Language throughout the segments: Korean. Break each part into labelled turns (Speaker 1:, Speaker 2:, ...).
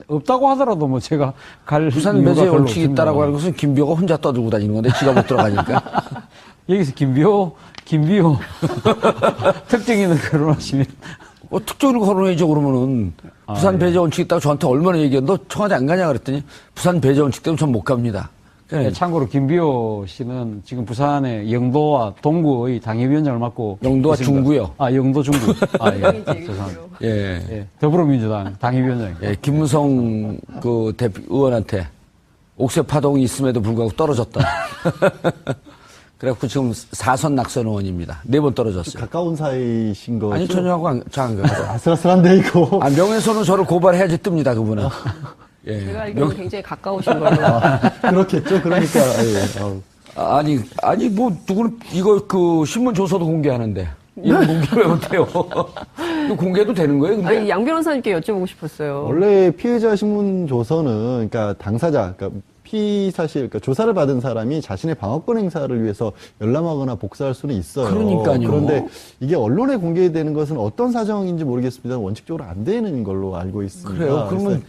Speaker 1: 없다고 하더라도 뭐 제가 갈
Speaker 2: 부산
Speaker 1: 이유가
Speaker 2: 배제
Speaker 1: 별로
Speaker 2: 원칙이
Speaker 1: 없습니다.
Speaker 2: 있다라고 하는 것은 김비호가 혼자 떠들고 다니는 건데 지가 못 들어가니까.
Speaker 1: 여기서 김비호 특정 있는 거론하시면
Speaker 2: 특정을 거론해줘 그러면은 부산 배제 원칙 있다고 저한테 얼마나 얘기했는데 너 청와대 안 가냐 그랬더니 부산 배제 원칙 때문에 전 못 갑니다.
Speaker 1: 네, 참고로 김비호 씨는 지금 부산의 영도와 동구의 당협위원장을 맡고
Speaker 2: 영도와
Speaker 1: 있습니다.
Speaker 2: 중구요.
Speaker 1: 영도 중구. 예. 죄송합니다.
Speaker 2: 예.
Speaker 1: 예, 더불어민주당 당협위원장.
Speaker 2: 예, 김무성 그 대표 의원한테 옥새 파동이 있음에도 불구하고 떨어졌다. 그래갖고 지금 4선 낙선 의원입니다. 4번 떨어졌어요.
Speaker 3: 가까운 사이신 거죠?
Speaker 2: 아니, 전혀 하고 잘안 가요.
Speaker 3: 아슬아슬한데, 이거.
Speaker 2: 명예훼손은 저를 고발해야지 뜹니다, 그분은. 예.
Speaker 4: 제가 알기로는 굉장히 가까우신 걸로.
Speaker 3: 그렇겠죠. 그러니까.
Speaker 2: 아니, 뭐, 누구는 이거 그 신문 조서도 공개하는데. 이런 공개를 왜 못해요? 이거 공개도 되는 거예요, 근데?
Speaker 4: 아니, 양 변호사님께 여쭤보고 싶었어요.
Speaker 3: 원래 피해자 신문 조서는, 그러니까 당사자, 그러니까 피사실, 그러니까 조사를 받은 사람이 자신의 방어권 행사를 위해서 열람하거나 복사할 수는 있어요.
Speaker 2: 그러니까요.
Speaker 3: 그런데 이게 언론에 공개되는 것은 어떤 사정인지 모르겠습니다. 원칙적으로 안 되는 걸로 알고 있습니다.
Speaker 2: 그래요? 그러면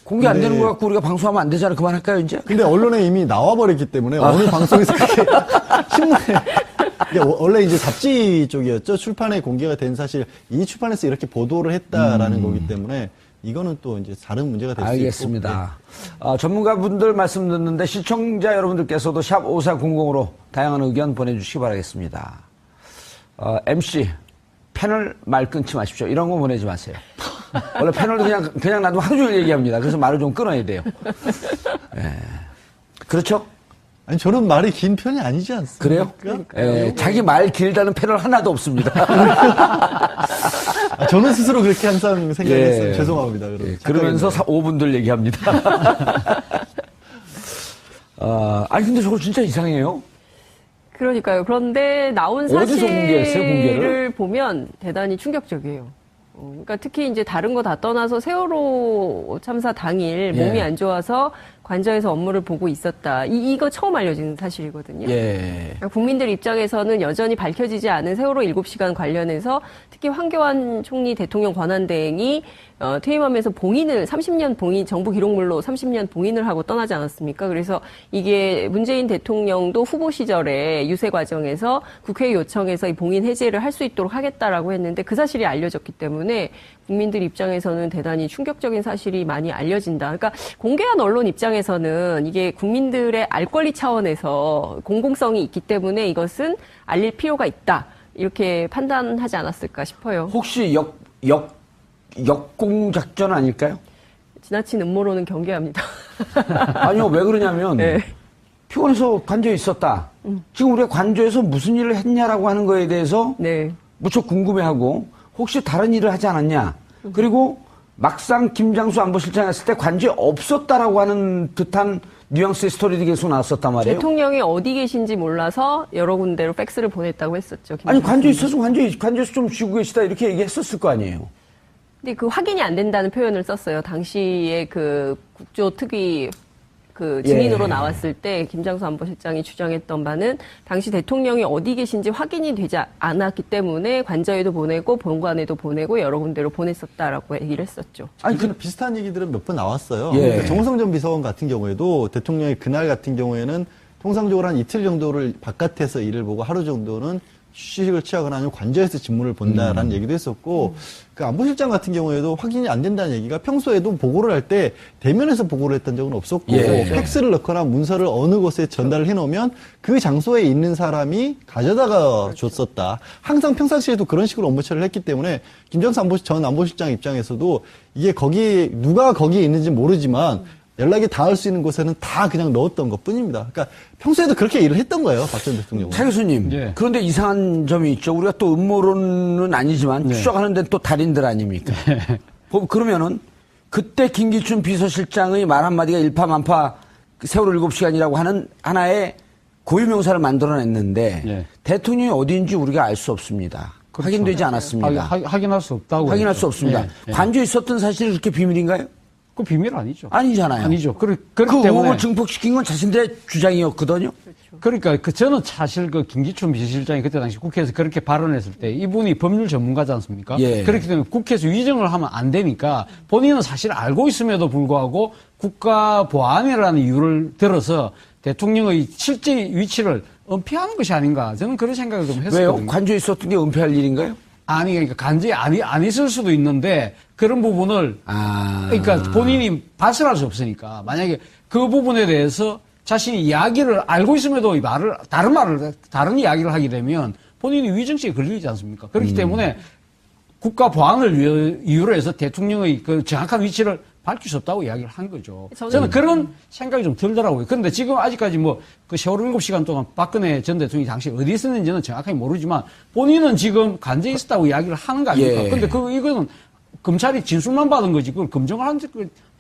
Speaker 2: 공개 안 되는 거 갖고 우리가 방송하면 안 되잖아. 그만할까요, 이제?
Speaker 3: 근데 언론에 이미 나와버렸기 때문에 어느 방송에서 그렇게 신문에 이게 원래 이제 잡지 쪽이었죠. 출판에 공개가 된 사실 이 출판에서 이렇게 보도를 했다라는 거기 때문에 이거는 또 이제 다른 문제가 될 수 있고.
Speaker 2: 알겠습니다. 전문가분들 말씀 듣는데 시청자 여러분들께서도 샵 5400으로 다양한 의견 보내주시기 바라겠습니다. MC 패널 말 끊지 마십시오. 이런 거 보내지 마세요. 원래 패널도 그냥 놔두면 하루 종일 얘기합니다. 그래서 말을 좀 끊어야 돼요. 예. 그렇죠?
Speaker 3: 아니 저는 말이 긴 편이 아니지 않습니까?
Speaker 2: 그래요? 예, 자기 말 길다는 패널 하나도 없습니다.
Speaker 3: 저는 스스로 그렇게 항상 생각했어요.
Speaker 2: 예.
Speaker 3: 죄송합니다. 그럼
Speaker 2: 그러면서 5분들 얘기합니다. 아니 근데 저거 진짜 이상해요.
Speaker 4: 그러니까요. 그런데 나온
Speaker 2: 어디서 공개했어요, 공개를?
Speaker 4: 사실을 보면 대단히 충격적이에요. 그러니까 특히 이제 다른 거 다 떠나서 세월호 참사 당일
Speaker 2: 예.
Speaker 4: 몸이 안 좋아서 관저에서 업무를 보고 있었다. 이거 처음 알려진 사실이거든요.
Speaker 2: 예.
Speaker 4: 그러니까 국민들 입장에서는 여전히 밝혀지지 않은 세월호 7시간 관련해서 특히 황교안 총리 대통령 권한대행이 퇴임하면서 봉인을 30년 봉인 정부 기록물로 30년 봉인을 하고 떠나지 않았습니까? 그래서 이게 문재인 대통령도 후보 시절에 유세 과정에서 국회 요청해서 이 봉인 해제를 할 수 있도록 하겠다라고 했는데 그 사실이 알려졌기 때문에 국민들 입장에서는 대단히 충격적인 사실이 많이 알려진다. 그러니까 공개한 언론 입장에서는 이게 국민들의 알 권리 차원에서 공공성이 있기 때문에 이것은 알릴 필요가 있다. 이렇게 판단하지 않았을까 싶어요.
Speaker 2: 혹시 역공작전 아닐까요?
Speaker 4: 지나친 음모론은 경계합니다.
Speaker 2: 아니요, 왜 그러냐면,
Speaker 4: 네.
Speaker 2: 피곤해서 관저에 있었다. 지금 우리가 관저에서 무슨 일을 했냐라고 하는 거에 대해서
Speaker 4: 네.
Speaker 2: 무척 궁금해하고, 혹시 다른 일을 하지 않았냐. 그리고 막상 김장수 안보실장이 했을 때 관저에 없었다라고 하는 듯한 뉘앙스의 스토리들이 계속 나왔었단 말이에요.
Speaker 4: 대통령이 어디 계신지 몰라서 여러 군데로 팩스를 보냈다고 했었죠.
Speaker 2: 아니,
Speaker 4: 김정은
Speaker 2: 관저에
Speaker 4: 선생님.
Speaker 2: 있어서 관저에서 좀 쉬고 계시다 이렇게 얘기했었을 거 아니에요.
Speaker 4: 근데 그 확인이 안 된다는 표현을 썼어요. 당시에 그 국조특위 그 증인으로
Speaker 2: 예.
Speaker 4: 나왔을 때 김장수 안보실장이 주장했던 바는 당시 대통령이 어디 계신지 확인이 되지 않았기 때문에 관저에도 보내고 본관에도 보내고 여러 군데로 보냈었다라고 얘기를 했었죠.
Speaker 3: 아니, 비슷한 얘기들은 몇 번 나왔어요.
Speaker 2: 예.
Speaker 3: 그러니까 정호성 전 비서관 같은 경우에도 대통령이 그날 같은 경우에는 통상적으로 한 이틀 정도를 바깥에서 일을 보고 하루 정도는 휴식을 취하거나 아니면 관저에서 직무를 본다라는 얘기도 했었고, 그 안보실장 같은 경우에도 확인이 안 된다는 얘기가 평소에도 보고를 할 때 대면에서 보고를 했던 적은 없었고,
Speaker 2: 예.
Speaker 3: 팩스를 넣거나 문서를 어느 곳에 전달을 해놓으면 그 장소에 있는 사람이 가져다가 줬었다. 항상 평상시에도 그런 식으로 업무 처리를 했기 때문에 김정수 전 안보실장 입장에서도 이게 누가 거기에 있는지 모르지만 연락이 닿을 수 있는 곳에는 다 그냥 넣었던 것 뿐입니다. 그러니까 평소에도 그렇게 일을 했던 거예요, 박 전 대통령은.
Speaker 2: 차 교수님.
Speaker 1: 예.
Speaker 2: 그런데 이상한 점이 있죠. 우리가 또 음모론은 아니지만 추적하는 데는 또 달인들 아닙니까? 그러면은 그때 김기춘 비서실장의 말 한마디가 일파만파 세월호 7시간이라고 하는 하나의 고유명사를 만들어냈는데
Speaker 1: 예.
Speaker 2: 대통령이 어디인지 우리가 알 수 없습니다.
Speaker 1: 그렇죠.
Speaker 2: 확인되지 않았습니다.
Speaker 1: 확인할 수 없다고.
Speaker 2: 확인할
Speaker 1: 했죠.
Speaker 2: 수 없습니다.
Speaker 1: 예, 예.
Speaker 2: 관저에 있었던 사실이 그렇게 비밀인가요?
Speaker 1: 그 비밀 아니죠.
Speaker 2: 아니잖아요.
Speaker 1: 아니죠. 그렇기
Speaker 2: 그
Speaker 1: 때문에
Speaker 2: 의혹을 증폭시킨 건 자신들의 주장이었거든요.
Speaker 1: 그러니까 저는 사실 그 김기춘 비서실장이 그때 당시 국회에서 그렇게 발언했을 때 이분이 법률 전문가지 않습니까?
Speaker 2: 예.
Speaker 1: 그렇기 때문에 국회에서 위정을 하면 안 되니까 본인은 사실 알고 있음에도 불구하고 국가보안이라는 이유를 들어서 대통령의 실제 위치를 은폐하는 것이 아닌가 저는 그런 생각을 좀 했었거든요.
Speaker 2: 왜요? 관저에 있었던 게 은폐할 일인가요?
Speaker 1: 아니 그러니까 간지 안 있을 수도 있는데 그런 부분을 그러니까 본인이 발설할 수 없으니까 만약에 그 부분에 대해서 자신이 이야기를 알고 있음에도 다른 이야기를 하게 되면 본인이 위증죄에 걸리지 않습니까? 그렇기 때문에 국가 보안을 이유로 해서 대통령의 그 정확한 위치를 밝힐 수 없다고 이야기를 한 거죠. 저는 그런 생각이 좀 들더라고요. 그런데 지금 아직까지 뭐 그 세월호 7시간 동안 박근혜 전 대통령이 당시 어디 있었는지는 정확하게 모르지만 본인은 지금 간제에 있었다고 이야기를 하는 거 아닙니까?
Speaker 2: 예.
Speaker 1: 근데 이거는 검찰이 진술만 받은 거지 그걸 검증을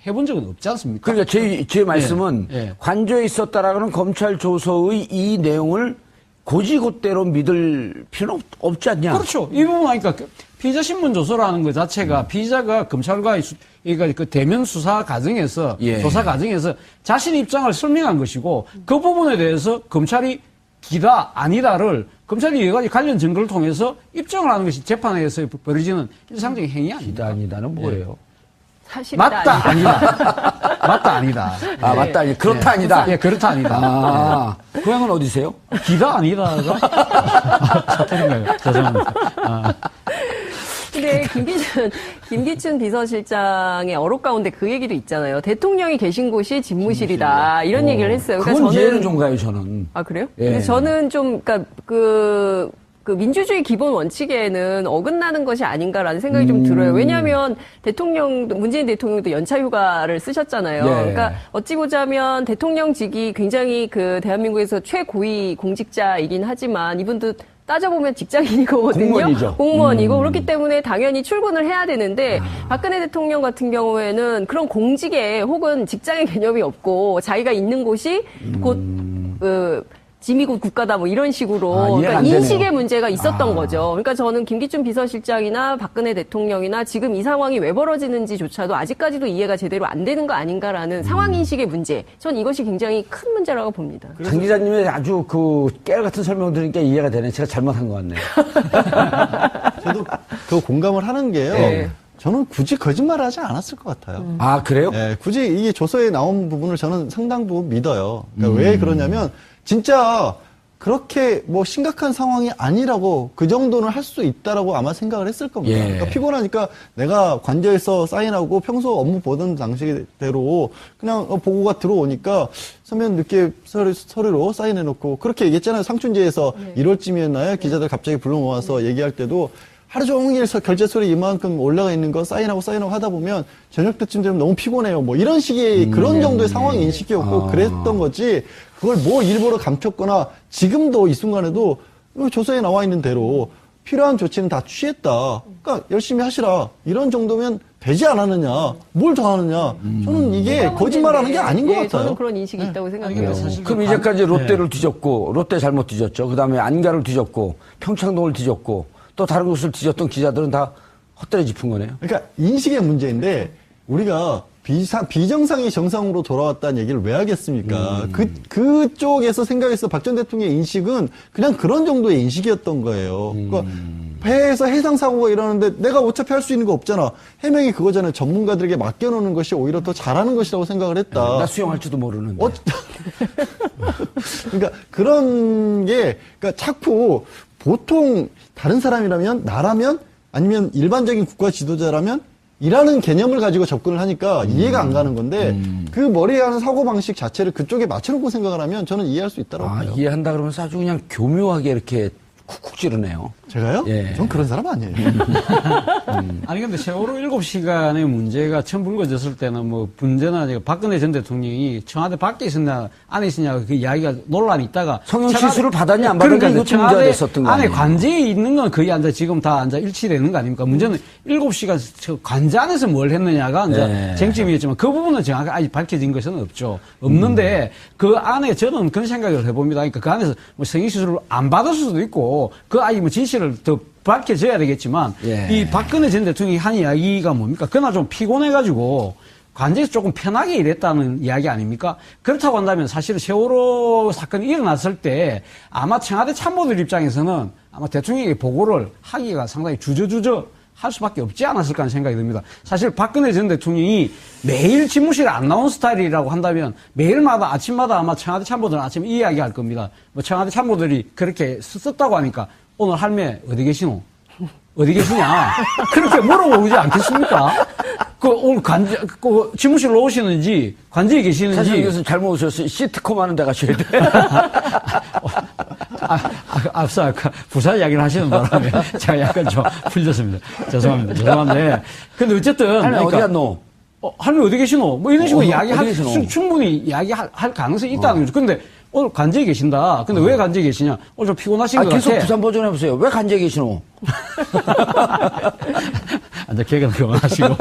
Speaker 1: 해본 적은 없지 않습니까?
Speaker 2: 그러니까 제 말씀은
Speaker 1: 예.
Speaker 2: 관저에 있었다라는 검찰 조서의 이 내용을 고지고대로 믿을 필요는 없지 않냐?
Speaker 1: 그렇죠. 이 부분 하니까 피의자 신문 조서라는 것 자체가 피의자가 검찰과의 그러니까 그 대면 수사 과정에서
Speaker 2: 예.
Speaker 1: 조사 과정에서 자신의 입장을 설명한 것이고 그 부분에 대해서 검찰이 기다 아니다를 검찰이 여러 가지 관련 증거를 통해서 입증을 하는 것이 재판에서 벌어지는 일상적인 행위 아닙니까?
Speaker 2: 기다 아니다는 뭐예요?
Speaker 4: 사실이다.
Speaker 1: 맞다 아니다. 맞다 아니다.
Speaker 2: 아, 맞다 아니다. 그렇다 아니다.
Speaker 1: 예, 그렇다 아니다.
Speaker 2: 아, 고향은 어디세요?
Speaker 1: 기다 아니다가 사투리인가요? 죄송합니다.
Speaker 4: 근데 김기춘 비서실장의 어록 가운데 그 얘기도 있잖아요. 대통령이 계신 곳이 집무실이다. 이런 얘기를 했어요.
Speaker 2: 그건 이해는 좀 가요, 저는.
Speaker 4: 아, 그래요?
Speaker 2: 예.
Speaker 4: 근데 저는 좀, 그러니까 그 민주주의 기본 원칙에는 어긋나는 것이 아닌가라는 생각이 좀 들어요. 왜냐하면 문재인 대통령도 연차 휴가를 쓰셨잖아요.
Speaker 2: 예.
Speaker 4: 그러니까 어찌 보자면 대통령직이 굉장히 그 대한민국에서 최고위 공직자이긴 하지만 이분도 따져보면 직장인이거든요.
Speaker 2: 공무원이죠.
Speaker 4: 공무원이고 그렇기 때문에 당연히 출근을 해야 되는데 박근혜 대통령 같은 경우에는 그런 공직에 혹은 직장의 개념이 없고 자기가 있는 곳이 곧 지미국 국가다 뭐 이런 식으로
Speaker 2: 이해가
Speaker 4: 그러니까
Speaker 2: 안 되네요.
Speaker 4: 인식의 문제가 있었던 거죠. 그러니까 저는 김기춘 비서실장이나 박근혜 대통령이나 지금 이 상황이 왜 벌어지는지조차도 아직까지도 이해가 제대로 안 되는 거 아닌가라는 상황 인식의 문제. 전 이것이 굉장히 큰 문제라고 봅니다.
Speaker 2: 장 기자님의 아주 그 깨알 같은 설명 들으니까 이해가 되네. 제가 잘못한 것 같네요.
Speaker 3: 저도 그 공감을 하는 게요.
Speaker 4: 네.
Speaker 3: 저는 굳이 거짓말을 하지 않았을 것 같아요.
Speaker 2: 아, 그래요?
Speaker 3: 예, 굳이 이게 조서에 나온 부분을 저는 상당 부분 믿어요. 그러니까 왜 그러냐면 진짜 그렇게 뭐 심각한 상황이 아니라고 그 정도는 할 수 있다라고 아마 생각을 했을 겁니다.
Speaker 2: 예.
Speaker 3: 그러니까 피곤하니까 내가 관저에서 사인하고 평소 업무 보던 방식대로 그냥 보고가 들어오니까 서면 늦게 서류로 사인해놓고 그렇게 얘기했잖아요. 상춘제에서 1월쯤이었나요? 기자들 갑자기 불러 모아서 얘기할 때도 하루 종일 결제 서류 이만큼 올라가 있는 거 사인하고 하다 보면 저녁 때쯤 되면 너무 피곤해요. 뭐 이런 식의 그런 정도의 상황 인식이었고 그랬던 거지. 그걸 뭐 일부러 감췄거나 지금도 이 순간에도 조서에 나와 있는 대로 필요한 조치는 다 취했다. 그러니까 열심히 하시라. 이런 정도면 되지 않았느냐. 뭘 더 하느냐. 저는 이게 거짓말하는 게 아닌 것 같아요.
Speaker 4: 저는 그런 인식이 있다고 생각해요.
Speaker 1: 사실
Speaker 2: 그럼 이제까지 롯데를 뒤졌고, 롯데 잘못 뒤졌죠. 그 다음에 안가를 뒤졌고, 평창동을 뒤졌고, 또 다른 곳을 뒤졌던 기자들은 다 헛다리 짚은 거네요.
Speaker 3: 그러니까 인식의 문제인데 우리가 비정상이 정상으로 돌아왔다는 얘기를 왜 하겠습니까? 그쪽에서 생각해서 박 전 대통령의 인식은 그냥 그런 정도의 인식이었던 거예요. 그러니까 배에서 해상 사고가 일어나는데 내가 어차피 할 수 있는 거 없잖아. 해명이 그거잖아요. 전문가들에게 맡겨놓는 것이 오히려 더 잘하는 것이라고 생각을 했다.
Speaker 2: 나 수영할지도 모르는데.
Speaker 3: 그러니까 그런 게 그러니까 자꾸 보통 다른 사람이라면 나라면 아니면 일반적인 국가 지도자라면 이라는 개념을 가지고 접근을 하니까 이해가 안 가는 건데 그 머리에 하는 사고방식 자체를 그쪽에 맞춰놓고 생각을 하면 저는 이해할 수 있다고 봐요.
Speaker 2: 이해한다 그러면서 아주 그냥 교묘하게 이렇게 쿡쿡 찌르네요.
Speaker 3: 제가요?
Speaker 2: 예.
Speaker 3: 전 그런 사람 아니에요.
Speaker 1: 아니 근데 세월호 7시간의 문제가 처음 불거졌을 때는 뭐 문제는 박근혜 전 대통령이 청와대 밖에 있었냐 안에 있었냐 그 이야기가 논란이 있다가
Speaker 2: 성형 시술을 받았냐 안 받았냐 이거 좀 문제가 됐었던 거
Speaker 1: 안에
Speaker 2: 아니에요?
Speaker 1: 관제에 있는 건 거의 지금 다 일치되는 거 아닙니까? 문제는 7시간 저 관제 안에서 뭘 했느냐가 이제 쟁점이었지만 그 부분은 정확하게 아직 밝혀진 것은 없죠. 없는데 그 안에 저는 그런 생각을 해봅니다. 그러니까 그 안에서 뭐 성형 시술을 안 받았을 수도 있고 그 아직 뭐 진실을 더 밝혀져야 되겠지만 이 박근혜 전 대통령이 한 이야기가 뭡니까? 그날 좀 피곤해가지고 관제에서 조금 편하게 일했다는 이야기 아닙니까? 그렇다고 한다면 사실 세월호 사건이 일어났을 때 아마 청와대 참모들 입장에서는 아마 대통령에게 보고를 하기가 상당히 주저주저 할 수밖에 없지 않았을까 하는 생각이 듭니다. 사실 박근혜 전 대통령이 매일 집무실에 안 나온 스타일이라고 한다면 매일마다 아침마다 아마 청와대 참모들은 아침에 이 이야기 할 겁니다. 뭐 청와대 참모들이 그렇게 썼다고 하니까 오늘 할매 어디 계시노? 어디 계시냐? 그렇게 물어보지 않겠습니까? 오늘 그 집무실로 오시는지, 관제에 계시는지.
Speaker 2: 사실 이것은 잘못 오셨어요. 시트콤 하는 데 가셔야 돼.
Speaker 1: 앞서 아까 부산 이야기를 하시는 바람에 제가 약간 좀 풀렸습니다. 죄송합니다. 죄송한데. 근데 어쨌든.
Speaker 2: 할매 어디 갔노?
Speaker 1: 할매 어디 계시노? 뭐 이런 식으로
Speaker 2: 계시노?
Speaker 1: 충분히 이야기할 가능성이 있다는 거죠. 근데 오늘 관제에 계신다. 근데 왜 관제에 계시냐? 오늘 좀 피곤하신 것
Speaker 2: 계속
Speaker 1: 같아.
Speaker 2: 부산 버전 해보세요. 왜 관제에 계시노?
Speaker 1: 이제 개그는 그만하시고.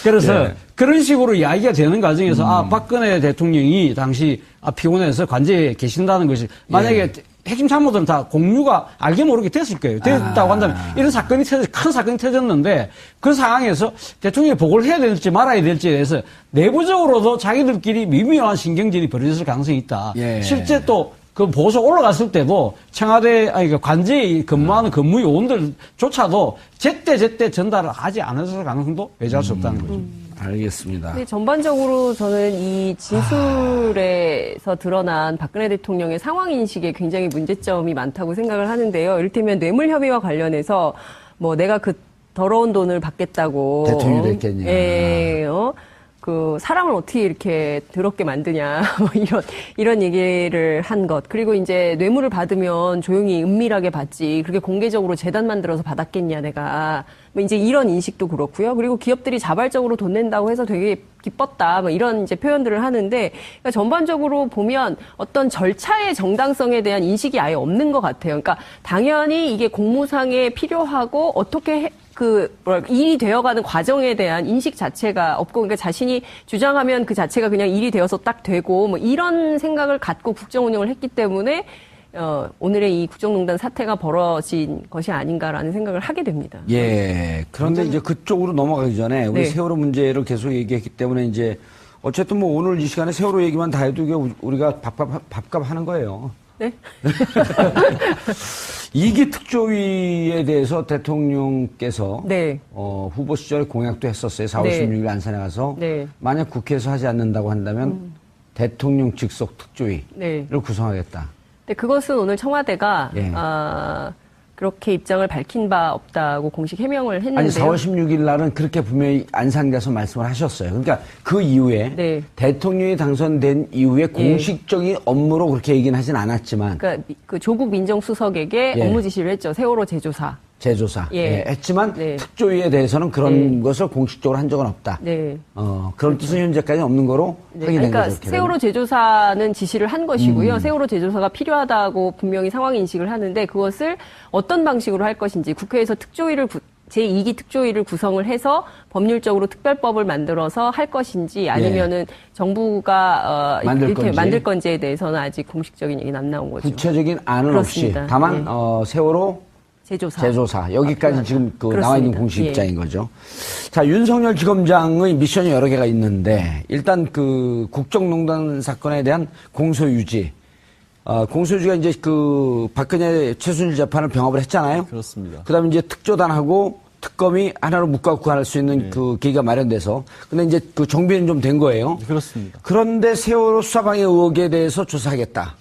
Speaker 1: 그래서 그런 식으로 이야기가 되는 과정에서 박근혜 대통령이 당시 피곤해서 관제에 계신다는 것이 만약에 핵심 참모들은 다 공유가 알게 모르게 됐을 거예요. 됐다고 한다면 이런 사건이 큰 사건이 터졌는데 그 상황에서 대통령이 보고를 해야 될지 말아야 될지에 대해서 내부적으로도 자기들끼리 미묘한 신경전이 벌어졌을 가능성이 있다.
Speaker 2: 예.
Speaker 1: 실제 또 그 보고서 올라갔을 때도 청와대, 관제에 근무하는 근무 요원들조차도 제때 전달을 하지 않았을 가능성도 배제할 수 없다는 거죠.
Speaker 2: 알겠습니다.
Speaker 4: 근데 전반적으로 저는 이 진술에서 드러난 박근혜 대통령의 상황 인식에 굉장히 문제점이 많다고 생각을 하는데요. 이를테면 뇌물 혐의와 관련해서 뭐 내가 그 더러운 돈을 받겠다고
Speaker 2: 대통령이 됐겠냐.
Speaker 4: 예, 그 사람을 어떻게 이렇게 더럽게 만드냐 뭐 이런 얘기를 한 것. 그리고 이제 뇌물을 받으면 조용히 은밀하게 받지 그렇게 공개적으로 재단 만들어서 받았겠냐 내가 뭐 이제 이런 인식도 그렇고요. 그리고 기업들이 자발적으로 돈 낸다고 해서 되게 기뻤다 뭐 이런 이제 표현들을 하는데 그러니까 전반적으로 보면 어떤 절차의 정당성에 대한 인식이 아예 없는 것 같아요. 그러니까 당연히 이게 공무상에 필요하고 어떻게 일이 되어가는 과정에 대한 인식 자체가 없고, 그러니까 자신이 주장하면 그 자체가 그냥 일이 되어서 딱 되고, 뭐 이런 생각을 갖고 국정 운영을 했기 때문에, 오늘의 이 국정농단 사태가 벌어진 것이 아닌가라는 생각을 하게 됩니다.
Speaker 2: 예. 그런데 이제 그쪽으로 넘어가기 전에 우리
Speaker 4: 네.
Speaker 2: 세월호 문제를 계속 얘기했기 때문에 이제 어쨌든 뭐 오늘 이 시간에 세월호 얘기만 다 해도 이게 우리가 밥값 하는 거예요.
Speaker 4: 네?
Speaker 2: 2기 특조위에 대해서 대통령께서
Speaker 4: 네.
Speaker 2: 후보 시절에 공약도 했었어요. 4월
Speaker 4: 네.
Speaker 2: 16일 안산에 가서
Speaker 4: 네.
Speaker 2: 만약 국회에서 하지 않는다고 한다면 대통령 직속 특조위를
Speaker 4: 네.
Speaker 2: 구성하겠다.
Speaker 4: 근데 그것은 오늘 청와대가,
Speaker 2: 예.
Speaker 4: 그렇게 입장을 밝힌 바 없다고 공식 해명을 했는데요.
Speaker 2: 아니 4월 16일 날은 그렇게 분명히 안산 가서 말씀을 하셨어요. 그러니까 그 이후에
Speaker 4: 네.
Speaker 2: 대통령이 당선된 이후에 공식적인 업무로 그렇게 얘기는 하진 않았지만
Speaker 4: 그러니까 그 조국 민정수석에게
Speaker 2: 예.
Speaker 4: 업무 지시를 했죠. 세월호 재조사.
Speaker 2: 재조사
Speaker 4: 예.
Speaker 2: 했지만
Speaker 4: 네.
Speaker 2: 특조위에 대해서는 그런 것을 공식적으로 한 적은 없다.
Speaker 4: 네.
Speaker 2: 그런 뜻은 현재까지 없는 거로
Speaker 4: 네,
Speaker 2: 확인된
Speaker 4: 그러니까
Speaker 2: 거죠.
Speaker 4: 세월호 재조사는 지시를 한 것이고요. 세월호 재조사가 필요하다고 분명히 상황 인식을 하는데 그것을 어떤 방식으로 할 것인지 국회에서 제2기 특조위를 구성을 해서 법률적으로 특별법을 만들어서 할 것인지 아니면은 정부가 만들 건지에 대해서는 아직 공식적인 얘기는 안 나온 거죠.
Speaker 2: 구체적인 안은
Speaker 4: 그렇습니다.
Speaker 2: 없이 다만
Speaker 4: 네.
Speaker 2: 세월호 재조사 여기까지 지금 나와 있는 공식 입장인 거죠. 자, 윤석열 지검장의 미션이 여러 개가 있는데 일단 그 국정농단 사건에 대한 공소유지. 공소유지가 이제 그 박근혜 최순실 재판을 병합을 했잖아요.
Speaker 3: 그렇습니다.
Speaker 2: 그다음에 이제 특조단하고 특검이 하나로 묶어갖고 할 수 있는 그 계기가 마련돼서 근데 이제 그 정비는 좀 된 거예요.
Speaker 3: 그렇습니다.
Speaker 2: 그런데 세월호 수사방해 의혹에 대해서 조사하겠다.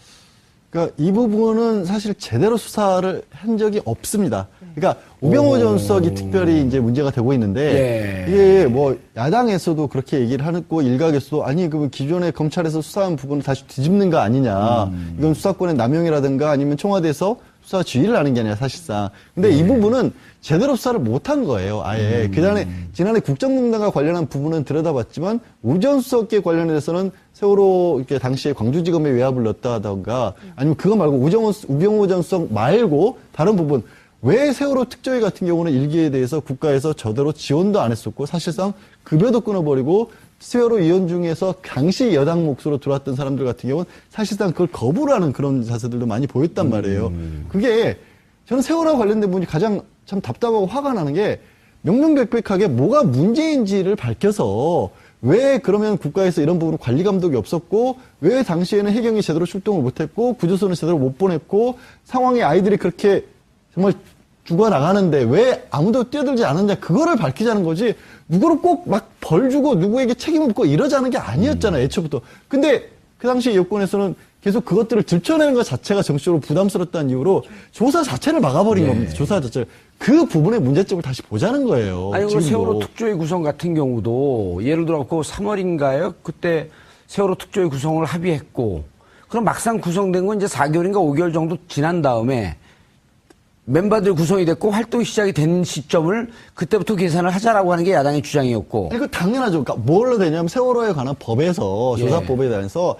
Speaker 3: 그러니까 이 부분은 사실 제대로 수사를 한 적이 없습니다. 그러니까 우병우 전 수석이 특별히 이제 문제가 되고 있는데 이게 뭐 야당에서도 그렇게 얘기를 하고 일각에서도 아니 그러면 기존에 검찰에서 수사한 부분을 다시 뒤집는 거 아니냐. 이건 수사권의 남용이라든가 아니면 청와대에서 수사 지휘를 하는 게 아니라 사실상. 근데 이 부분은 제대로 수사를 못한 거예요. 아예. 지난해 국정농단과 관련한 부분은 들여다봤지만 우 전 수석에 관련해서는 세월호 이렇게 당시에 광주지검에 외압을 넣었다던가 아니면 그거 말고 우병우 전 수석 말고 다른 부분 왜 세월호 특조위 같은 경우는 일기에 대해서 국가에서 저대로 지원도 안 했었고 사실상 급여도 끊어버리고 세월호 위원 중에서 당시 여당 몫으로 들어왔던 사람들 같은 경우는 사실상 그걸 거부를 하는 그런 자세들도 많이 보였단 말이에요. 그게 저는 세월호와 관련된 부분이 가장 참 답답하고 화가 나는 게 명명백백하게 뭐가 문제인지를 밝혀서 왜 그러면 국가에서 이런 부분 관리 감독이 없었고 왜 당시에는 해경이 제대로 출동을 못했고 구조선을 제대로 못 보냈고 상황에 아이들이 그렇게 정말 죽어나가는데 왜 아무도 뛰어들지 않았냐 그거를 밝히자는 거지 누구를 꼭 막 벌 주고 누구에게 책임을 묻고 이러자는 게 아니었잖아요 애초부터. 근데 그 당시 여권에서는 계속 그것들을 들춰내는 것 자체가 정치적으로 부담스럽다는 이유로 조사 자체를 막아버린 겁니다. 조사 자체를. 그 부분의 문제점을 다시 보자는 거예요.
Speaker 2: 아니, 그
Speaker 3: 지금도.
Speaker 2: 세월호 특조위 구성 같은 경우도 예를 들어 그 3월인가요? 그때 세월호 특조위 구성을 합의했고 그럼 막상 구성된 건 이제 4개월인가 5개월 정도 지난 다음에 멤버들 구성이 됐고 활동이 시작이 된 시점을 그때부터 계산을 하자라고 하는 게 야당의 주장이었고.
Speaker 3: 이거 당연하죠. 그러니까 뭘로 되냐면 세월호에 관한 법에서
Speaker 2: 예.
Speaker 3: 조사법에 대해서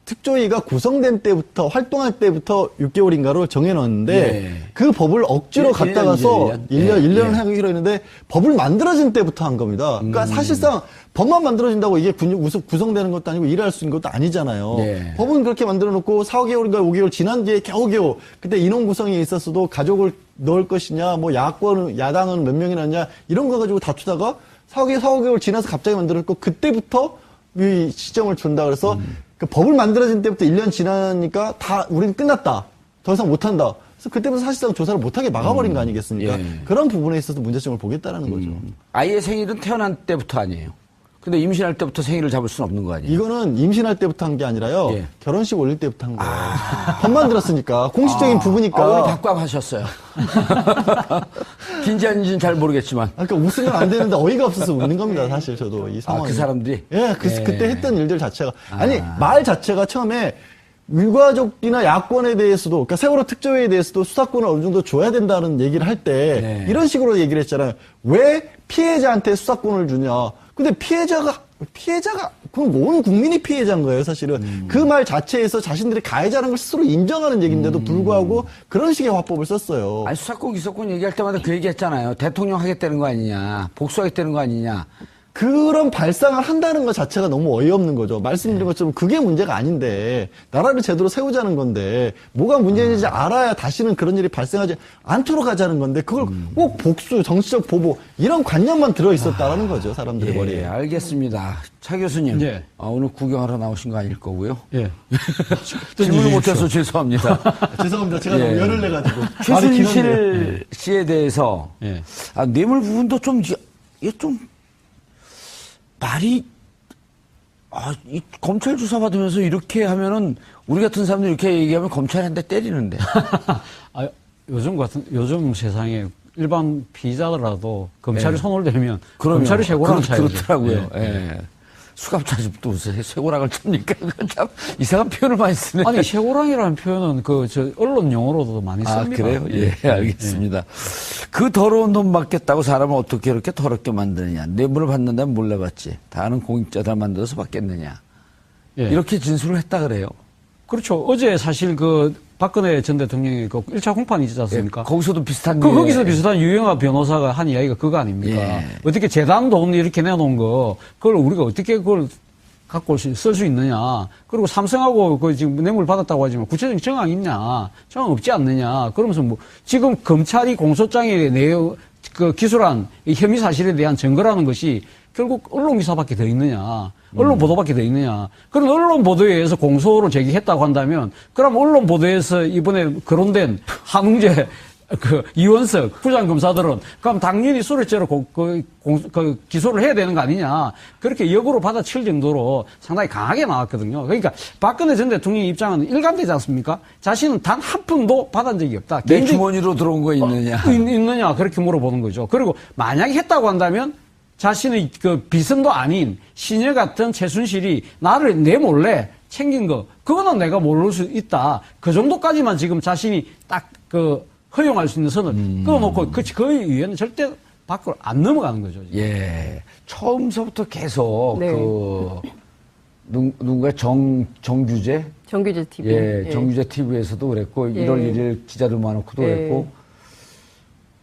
Speaker 3: 특조위가 구성된 때부터 활동할 때부터 6개월인가로 정해놨는데
Speaker 2: 예.
Speaker 3: 그 법을 억지로
Speaker 2: 1년,
Speaker 3: 갖다가서 1년을
Speaker 2: 1년
Speaker 3: 하기로 했는데 법을 만들어진 때부터 한 겁니다. 그러니까 사실상 법만 만들어진다고 이게 구성되는 것도 아니고 일할 수 있는 것도 아니잖아요.
Speaker 2: 예.
Speaker 3: 법은 그렇게 만들어 놓고 4개월인가 5개월 지난 뒤에 겨우겨우 그때 인원 구성이 있었어도 가족을 넣을 것이냐 뭐 야당은 몇 명이 났냐 이런 거 가지고 다투다가 4개월 지나서 갑자기 만들었고 그때부터 이 시점을 준다 그래서 그 법을 만들어진 때부터 1년 지나니까 다 우리는 끝났다. 더 이상 못한다. 그래서 그때부터 사실상 조사를 못하게 막아버린 거 아니겠습니까?
Speaker 2: 예.
Speaker 3: 그런 부분에 있어서 문제점을 보겠다는 거죠.
Speaker 2: 아이의 생일은 태어난 때부터 아니에요. 근데 임신할 때부터 생일을 잡을 수는 없는 거 아니에요?
Speaker 3: 이거는 임신할 때부터 한 게 아니라요.
Speaker 2: 예.
Speaker 3: 결혼식 올릴 때부터 한 거예요. 법 만들었으니까. 공식적인 부부니까.
Speaker 2: 오늘 밥값하셨어요. 긴지 아닌지는 잘 모르겠지만.
Speaker 3: 그러니까 웃으면 안 되는데 어이가 없어서 웃는 겁니다. 사실 저도 이 상황이.
Speaker 2: 그 사람들이?
Speaker 3: 예, 그때 했던 일들 자체가. 아니, 말 자체가 처음에 유가족이나 야권에 대해서도, 그러니까 세월호 특조위에 대해서도 수사권을 어느 정도 줘야 된다는 얘기를 할 때
Speaker 2: 네.
Speaker 3: 이런 식으로 얘기를 했잖아요. 왜 피해자한테 수사권을 주냐. 근데 피해자가 그럼 온 국민이 피해자인 거예요, 사실은. 그 말 자체에서 자신들이 가해자라는 걸 스스로 인정하는 얘기인데도 불구하고 그런 식의 화법을 썼어요.
Speaker 2: 아니, 수사권, 기소권 얘기할 때마다 그 얘기 했잖아요. 대통령 하겠다는 거 아니냐. 복수하겠다는 거 아니냐.
Speaker 3: 그런 발상을 한다는 것 자체가 너무 어이없는 거죠. 말씀드린 것처럼 그게 문제가 아닌데 나라를 제대로 세우자는 건데 뭐가 문제인지 알아야 다시는 그런 일이 발생하지 않도록 하자는 건데 그걸 꼭 복수, 정치적 보복 이런 관념만 들어있었다라는 거죠. 사람들의
Speaker 2: 예,
Speaker 3: 머리에.
Speaker 2: 알겠습니다. 차 교수님.
Speaker 1: 예.
Speaker 2: 오늘 구경하러 나오신 거 아닐 거고요.
Speaker 1: 예.
Speaker 2: 질문을 못해서 죄송합니다.
Speaker 3: 죄송합니다. 제가
Speaker 2: 예.
Speaker 3: 너무 열을 내가지고.
Speaker 2: 최순실 씨에 대해서
Speaker 1: 예.
Speaker 2: 뇌물 부분도 좀 이게 좀 말이 이 검찰 조사 받으면서 이렇게 하면은 우리 같은 사람들 이렇게 얘기하면 검찰한테 때리는데.
Speaker 1: 요즘 세상에 일반 피의자더라도 검찰이
Speaker 2: 예.
Speaker 1: 손을 대면
Speaker 2: 그럼요.
Speaker 1: 검찰이 쇠고랑 차야죠.
Speaker 2: 그렇더라고요.
Speaker 1: 예.
Speaker 2: 예. 수갑차집도 쇠고랑을 찹니까? 참 이상한 표현을 많이 쓰네.
Speaker 1: 아니 쇠고랑이라는 표현은 언론 용어로도 많이 씁니다.
Speaker 2: 그래요? 예, 알겠습니다. 그 더러운 돈 받겠다고 사람을 어떻게 이렇게 더럽게 만드느냐. 뇌물을 받는다면 몰래 받지. 다른 공익자들 만들어서 받겠느냐.
Speaker 1: 예.
Speaker 2: 이렇게 진술을 했다 그래요.
Speaker 1: 그렇죠. 어제 사실 박근혜 전 대통령의 1차 공판이 있지 않습니까?
Speaker 2: 거기서도 비슷한
Speaker 1: 거기서 비슷한 유영아 변호사가 한 이야기가 그거 아닙니까?
Speaker 2: 예.
Speaker 1: 어떻게 재단 돈 이렇게 내놓은 거, 그걸 우리가 어떻게 그걸 갖고 쓸 수 있느냐. 그리고 삼성하고 지금 뇌물 받았다고 하지만 구체적인 정황 있냐. 정황 없지 않느냐. 그러면서 지금 검찰이 공소장에 기술한 이 혐의 사실에 대한 증거라는 것이 결국 언론 기사밖에 더 있느냐. 언론 보도밖에 더 있느냐. 그럼 언론 보도에 의해서 공소를 제기했다고 한다면, 그럼 언론 보도에서 이번에 거론된 한웅재, 이원석 부장검사들은, 그럼 당연히 수뢰죄로 기소를 해야 되는 거 아니냐. 그렇게 역으로 받아칠 정도로 상당히 강하게 나왔거든요. 그러니까 박근혜 전 대통령 입장은 일관되지 않습니까? 자신은 단 한 푼도 받은 적이 없다.
Speaker 2: 내 주머니로 들어온 거 있느냐.
Speaker 1: 있느냐. 그렇게 물어보는 거죠. 그리고 만약에 했다고 한다면, 자신의 비선도 아닌 시녀 같은 최순실이 나를 내 몰래 챙긴 거, 그거는 내가 모를 수 있다. 그 정도까지만 지금 자신이 딱 허용할 수 있는 선을 그어놓고 그 이후에는 절대 밖으로 안 넘어가는 거죠. 지금.
Speaker 2: 예. 처음서부터 계속
Speaker 4: 네.
Speaker 2: 누군가 정규재?
Speaker 4: 정규재 TV.
Speaker 2: 예, 정규재 TV에서도 그랬고,
Speaker 4: 예.
Speaker 2: 1월 1일 기자들 모아놓고도
Speaker 4: 예.
Speaker 2: 그랬고,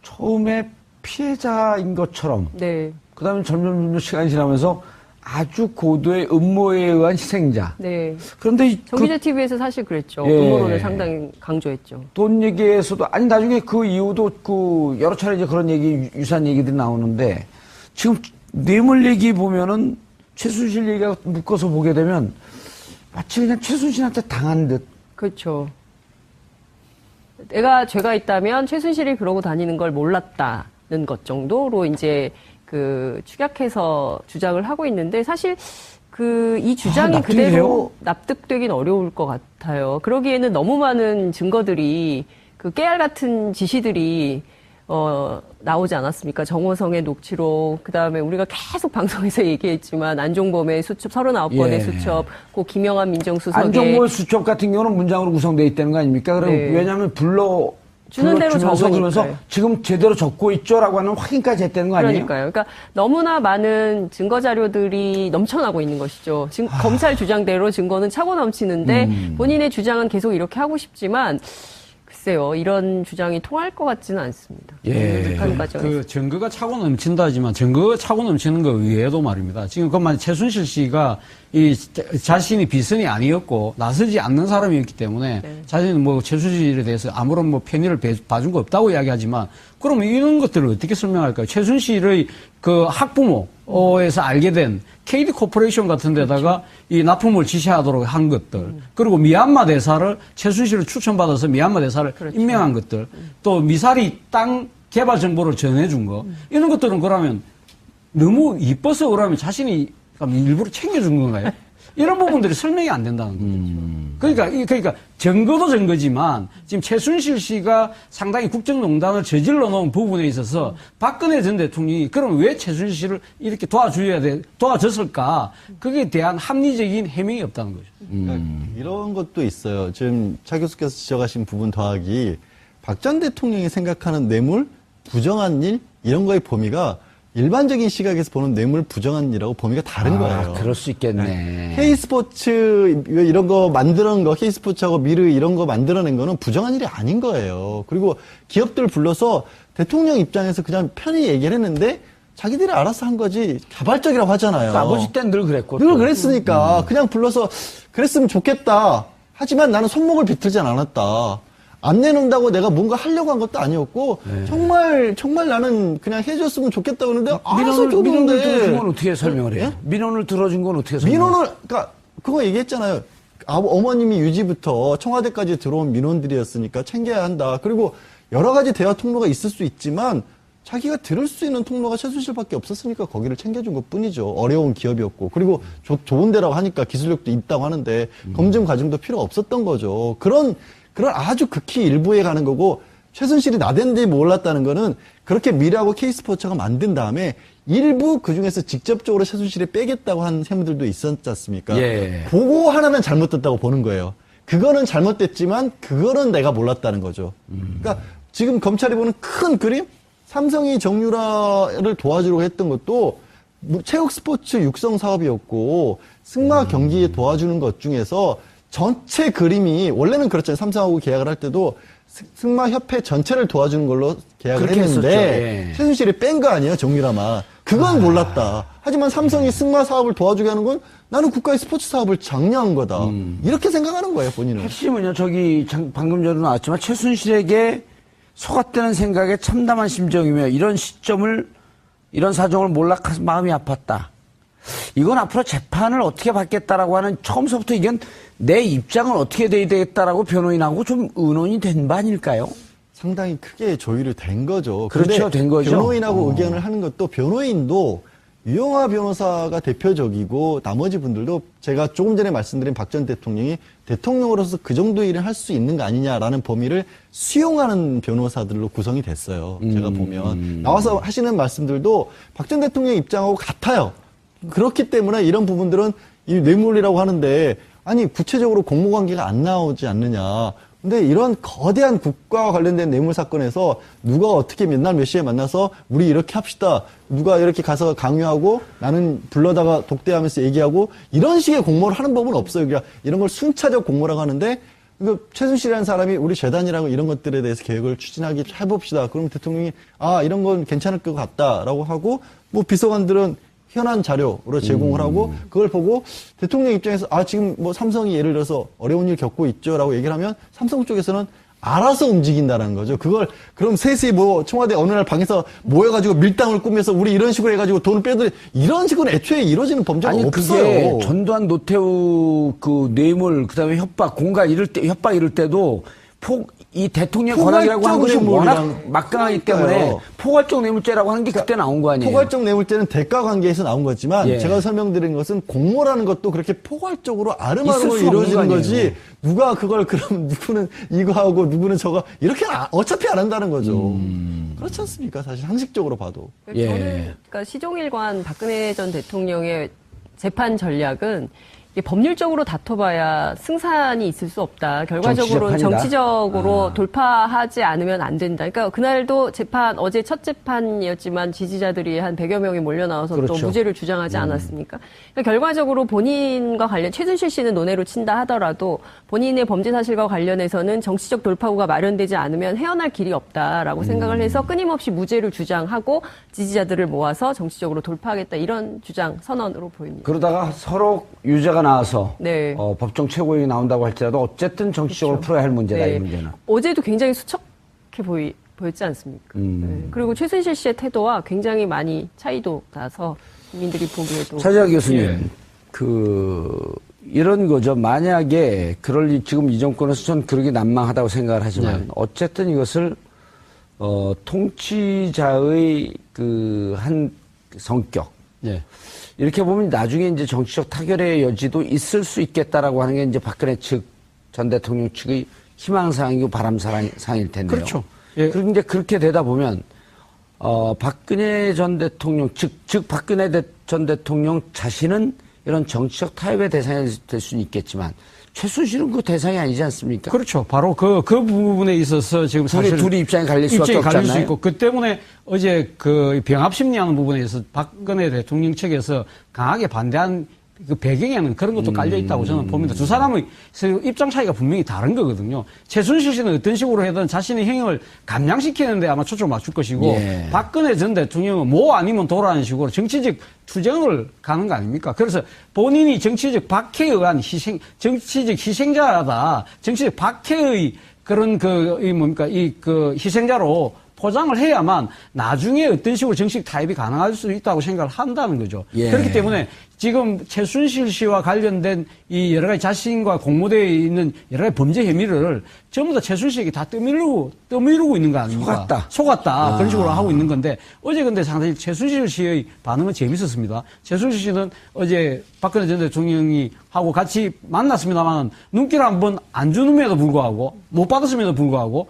Speaker 2: 처음에 피해자인 것처럼,
Speaker 4: 네.
Speaker 2: 그 다음에 점점 시간이 지나면서 아주 고도의 음모에 의한 희생자.
Speaker 4: 네.
Speaker 2: 그런데
Speaker 4: 정규재 TV에서 사실 그랬죠.
Speaker 2: 예.
Speaker 4: 음모론을 상당히 강조했죠.
Speaker 2: 돈 얘기에서도, 아니, 나중에 그 이후도 여러 차례 이제 그런 얘기, 유사한 얘기들이 나오는데, 지금 뇌물 얘기 보면은 최순실 얘기가 묶어서 보게 되면 마치 그냥 최순실한테 당한 듯.
Speaker 4: 그렇죠. 내가 죄가 있다면 최순실이 그러고 다니는 걸 몰랐다는 것 정도로 이제 그 축약해서 주장을 하고 있는데 사실 이 주장이
Speaker 2: 납득이
Speaker 4: 그대로
Speaker 2: 돼요?
Speaker 4: 납득되긴 어려울 것 같아요. 그러기에는 너무 많은 증거들이 그 깨알 같은 지시들이 나오지 않았습니까? 정호성의 녹취록, 그 다음에 우리가 계속 방송에서 얘기했지만 안종범의 수첩, 39번의
Speaker 2: 예.
Speaker 4: 수첩, 그 김영환 민정수석의
Speaker 2: 안종범 수첩 같은 경우는 문장으로 구성되어 있다는 거 아닙니까? 그럼
Speaker 4: 네.
Speaker 2: 왜냐하면
Speaker 4: 주는 대로
Speaker 2: 불러주면서
Speaker 4: 적으니까요.
Speaker 2: 그러면서 지금 제대로 적고 있죠라고 하는 확인까지 했다는 거 아니에요?
Speaker 4: 그러니까요. 그러니까 너무나 많은 증거 자료들이 넘쳐나고 있는 것이죠. 검찰 주장대로 증거는 차고 넘치는데 본인의 주장은 계속 이렇게 하고 싶지만 글쎄요. 이런 주장이 통할 것 같지는 않습니다.
Speaker 2: 예.
Speaker 4: 하는 과정에서.
Speaker 1: 그 증거가 차고 넘친다지만 증거가 차고 넘치는 거 외에도 말입니다. 지금 그만 최순실 씨가 이 자신이 비선이 아니었고 나서지 않는 사람이었기 때문에
Speaker 4: 네.
Speaker 1: 자신은 뭐 최순실에 대해서 아무런 뭐 편의를 봐준 거 없다고 이야기하지만 그러면 이런 것들을 어떻게 설명할까요? 최순실의 그 학부모에서 알게 된 KD 코퍼레이션 같은 데다가 이 납품을 지시하도록 한 것들, 그리고 미얀마 대사를 최순실을 추천받아서 미얀마 대사를 임명한 것들, 또 미사리 땅 개발 정보를 전해준 거, 이런 것들은 그러면 너무 이뻐서 그러면 자신이 일부러 챙겨준 건가요? 이런 부분들이 설명이 안 된다는 거죠. 그러니까 증거도 증거지만 지금 최순실 씨가 상당히 국정농단을 저질러 놓은 부분에 있어서 박근혜 전 대통령이 그럼 왜 최순실 씨를 이렇게 도와줬을까? 거기에 대한 합리적인 해명이 없다는 거죠.
Speaker 3: 그러니까 이런 것도 있어요. 지금 차 교수께서 지적하신 부분 더하기 박 전 대통령이 생각하는 뇌물, 부정한 일 이런 거의 범위가 일반적인 시각에서 보는 뇌물 부정한 일하고 범위가 다른 거예요.
Speaker 2: 그럴 수 있겠네.
Speaker 3: K스포츠 이런 거 만드는 거, K스포츠하고 미르 이런 거 만들어낸 거는 부정한 일이 아닌 거예요. 그리고 기업들 불러서 대통령 입장에서 그냥 편히 얘기를 했는데 자기들이 알아서 한 거지 자발적이라고 하잖아요.
Speaker 2: 그러니까 아버지 때는 늘 그랬고.
Speaker 3: 늘
Speaker 2: 또.
Speaker 3: 그랬으니까 그냥 불러서 그랬으면 좋겠다. 하지만 나는 손목을 비틀진 않았다. 안 내놓는다고 내가 뭔가 하려고 한 것도 아니었고 정말 나는 그냥 해줬으면 좋겠다 그러는데 알아서
Speaker 2: 민원을 들어준
Speaker 3: 줬는데
Speaker 2: 건 어떻게 설명을 해요?
Speaker 3: 예?
Speaker 2: 민원을 들어준 건 어떻게 설명을 해요?
Speaker 3: 민원을 그러니까 그거 얘기했잖아요. 어머님이 유지부터 청와대까지 들어온 민원들이었으니까 챙겨야 한다. 그리고 여러 가지 대화 통로가 있을 수 있지만 자기가 들을 수 있는 통로가 최순실밖에 없었으니까 거기를 챙겨준 것뿐이죠. 어려운 기업이었고 그리고 좋은 데라고 하니까 기술력도 있다고 하는데 검증 과정도 필요 없었던 거죠. 그런 아주 극히 일부에 가는 거고 최순실이 나댄지 몰랐다는 거는 그렇게 미래하고 K스포츠가 만든 다음에 일부 그중에서 직접적으로 최순실이 빼겠다고 한 세무들도 있었지 않습니까?
Speaker 2: 예.
Speaker 3: 그거 하나는 잘못됐다고 보는 거예요. 그거는 잘못됐지만 그거는 내가 몰랐다는 거죠. 그러니까 지금 검찰이 보는 큰 그림 삼성이 정유라를 도와주려고 했던 것도 체육 스포츠 육성 사업이었고 승마 경기에 도와주는 것 중에서 전체 그림이 원래는 그렇잖아요. 삼성하고 계약을 할 때도 승마협회 전체를 도와주는 걸로 계약을
Speaker 2: 그렇게
Speaker 3: 했는데
Speaker 2: 했었죠. 예.
Speaker 3: 최순실이 뺀 거 아니에요. 정유라만. 그건 몰랐다. 하지만 삼성이 승마 사업을 도와주게 하는 건 나는 국가의 스포츠 사업을 장려한 거다. 이렇게 생각하는 거예요. 본인은.
Speaker 2: 핵심은요, 방금 전에 나왔지만 최순실에게 속았다는 생각에 참담한 심정이며 이런 사정을 몰락해서 마음이 아팠다. 이건 앞으로 재판을 어떻게 받겠다라고 하는 처음서부터 이건 내 입장은 어떻게 돼야 되겠다라고 변호인하고 좀 의논이 된 바 아닐까요?
Speaker 3: 상당히 크게 조율이 된 거죠.
Speaker 2: 그렇죠,
Speaker 3: 근데
Speaker 2: 된 거죠.
Speaker 3: 변호인하고 의견을 하는 것도 변호인도 유영하 변호사가 대표적이고 나머지 분들도 제가 조금 전에 말씀드린 박 전 대통령이 대통령으로서 그 정도 일을 할 수 있는 거 아니냐라는 범위를 수용하는 변호사들로 구성이 됐어요. 제가 보면 나와서 하시는 말씀들도 박 전 대통령 입장하고 같아요. 그렇기 때문에 이런 부분들은 이 뇌물이라고 하는데 아니 구체적으로 공모관계가 안 나오지 않느냐. 근데 이런 거대한 국가와 관련된 뇌물 사건에서 누가 어떻게 몇 날 몇 시에 만나서 우리 이렇게 합시다. 누가 이렇게 가서 강요하고 나는 불러다가 독대하면서 얘기하고 이런 식의 공모를 하는 법은 없어요. 그러니까 이런 걸 순차적 공모라고 하는데 최순실이라는 사람이 우리 재단이라고 이런 것들에 대해서 계획을 추진하기 해봅시다. 그러면 대통령이 이런 건 괜찮을 것 같다라고 하고 뭐 비서관들은 현안 자료로 제공을 하고 그걸 보고 대통령 입장에서 지금 뭐 삼성이 예를 들어서 어려운 일 겪고 있죠라고 얘기를 하면 삼성 쪽에서는 알아서 움직인다는 거죠. 그걸 그럼 셋이 뭐 청와대 어느 날 방에서 모여가지고 밀당을 꾸며서 우리 이런 식으로 해가지고 돈을 빼들 이런 식으로 애초에 이루어지는 범죄가
Speaker 2: 아니
Speaker 3: 없어요.
Speaker 2: 그게 전두환 노태우 그 뇌물 그다음에 협박 공갈 이럴 때 협박 이럴 때도 이 대통령 권한이라고 하는 것이 워낙 막강하기 때문에 포괄적 뇌물죄라고 하는 게 그때 나온 거 아니에요?
Speaker 3: 포괄적 뇌물죄는 대가 관계에서 나온 거지만
Speaker 2: 예.
Speaker 3: 제가 설명드린 것은 공모라는 것도 그렇게 포괄적으로
Speaker 2: 있을
Speaker 3: 아름아름으로
Speaker 2: 수 없는 거
Speaker 3: 이루어지는
Speaker 2: 아니에요.
Speaker 3: 거지 누가 그걸 그럼 누구는 이거 하고 누구는 저거 이렇게 어차피 안 한다는 거죠. 그렇지 않습니까? 사실 상식적으로 봐도.
Speaker 2: 예.
Speaker 4: 저는 그러니까 시종일관 박근혜 전 대통령의 재판 전략은 이게 법률적으로 다퉈봐야 승산이 있을 수 없다. 결과적으로는
Speaker 2: 정치적
Speaker 4: 정치적으로 돌파하지 않으면 안 된다. 그러니까 그날도 재판, 어제 첫 재판이었지만 지지자들이 한 100여 명이 몰려 나와서
Speaker 2: 그렇죠.
Speaker 4: 또 무죄를 주장하지 않았습니까? 그러니까 결과적으로 본인과 관련, 최순실 씨는 논외로 친다 하더라도 본인의 범죄 사실과 관련해서는 정치적 돌파구가 마련되지 않으면 헤어날 길이 없다라고 생각을 해서 끊임없이 무죄를 주장하고 지지자들을 모아서 정치적으로 돌파하겠다 이런 주장 선언으로 보입니다.
Speaker 2: 그러다가 서로 유죄가 나와서
Speaker 4: 네.
Speaker 2: 법정 최고위원이 나온다고 할지라도 어쨌든 정치적으로
Speaker 4: 그렇죠.
Speaker 2: 풀어야 할 문제다
Speaker 4: 네.
Speaker 2: 이 문제는.
Speaker 4: 어제도 굉장히 수척해 보였지 않습니까? 네. 그리고 최순실 씨의 태도와 굉장히 많이 차이도 나서 국민들이 보기에도
Speaker 2: 차재학 교수님,
Speaker 1: 예.
Speaker 2: 이런 거죠. 만약에 지금 이 정권에서 전 그러기 난망하다고 생각을 하지만
Speaker 1: 네.
Speaker 2: 어쨌든 이것을 통치자의 한 성격.
Speaker 1: 예.
Speaker 2: 이렇게 보면 나중에 이제 정치적 타결의 여지도 있을 수 있겠다라고 하는 게 이제 박근혜 측 전 대통령 측의 희망사항이고 바람사항일 텐데요.
Speaker 1: 그렇죠. 예.
Speaker 2: 그리고 이제 그렇게 되다 보면, 박근혜 전 대통령, 즉 박근혜 전 대통령 자신은 이런 정치적 타협의 대상이 될 수는 있겠지만, 최순실은 그 대상이 아니지 않습니까?
Speaker 1: 그렇죠. 바로 그 부분에 있어서 지금 사실
Speaker 2: 둘이 입장이 갈릴 수밖에
Speaker 1: 입장이 갈릴 수
Speaker 2: 없잖아요.
Speaker 1: 있고 그 때문에 어제 그 병합 심리하는 부분에서 박근혜 대통령 측에서 강하게 반대한 그 배경에는 그런 것도 깔려 있다고 저는 봅니다. 두 사람의 입장 차이가 분명히 다른 거거든요. 최순실 씨는 어떤 식으로 해든 자신의 행위를 감량시키는데 아마 초점을 맞출 것이고
Speaker 2: 예.
Speaker 1: 박근혜 전 대통령은 뭐 아니면 도라는 식으로 정치적 투쟁을 가는 거 아닙니까? 그래서 본인이 정치적 박해에 의한 정치적 희생자다. 정치적 박해의 그런 희생자로 포장을 해야만 나중에 어떤 식으로 정식 타협이 가능할 수 있다고 생각을 한다는 거죠.
Speaker 2: 예.
Speaker 1: 그렇기 때문에 지금 최순실 씨와 관련된 이 여러 가지 자신과 공모되어 있는 여러 가지 범죄 혐의를 전부 다 최순실에게 다 떠밀고 있는 거 아닙니까? 속았다. 그런 식으로 하고 있는 건데 어제 근데 상당히 최순실 씨의 반응은 재밌었습니다. 최순실 씨는 어제 박근혜 전 대통령이 하고 같이 만났습니다만 눈길 한번 안 주는에도 불구하고 못 받았음에도 불구하고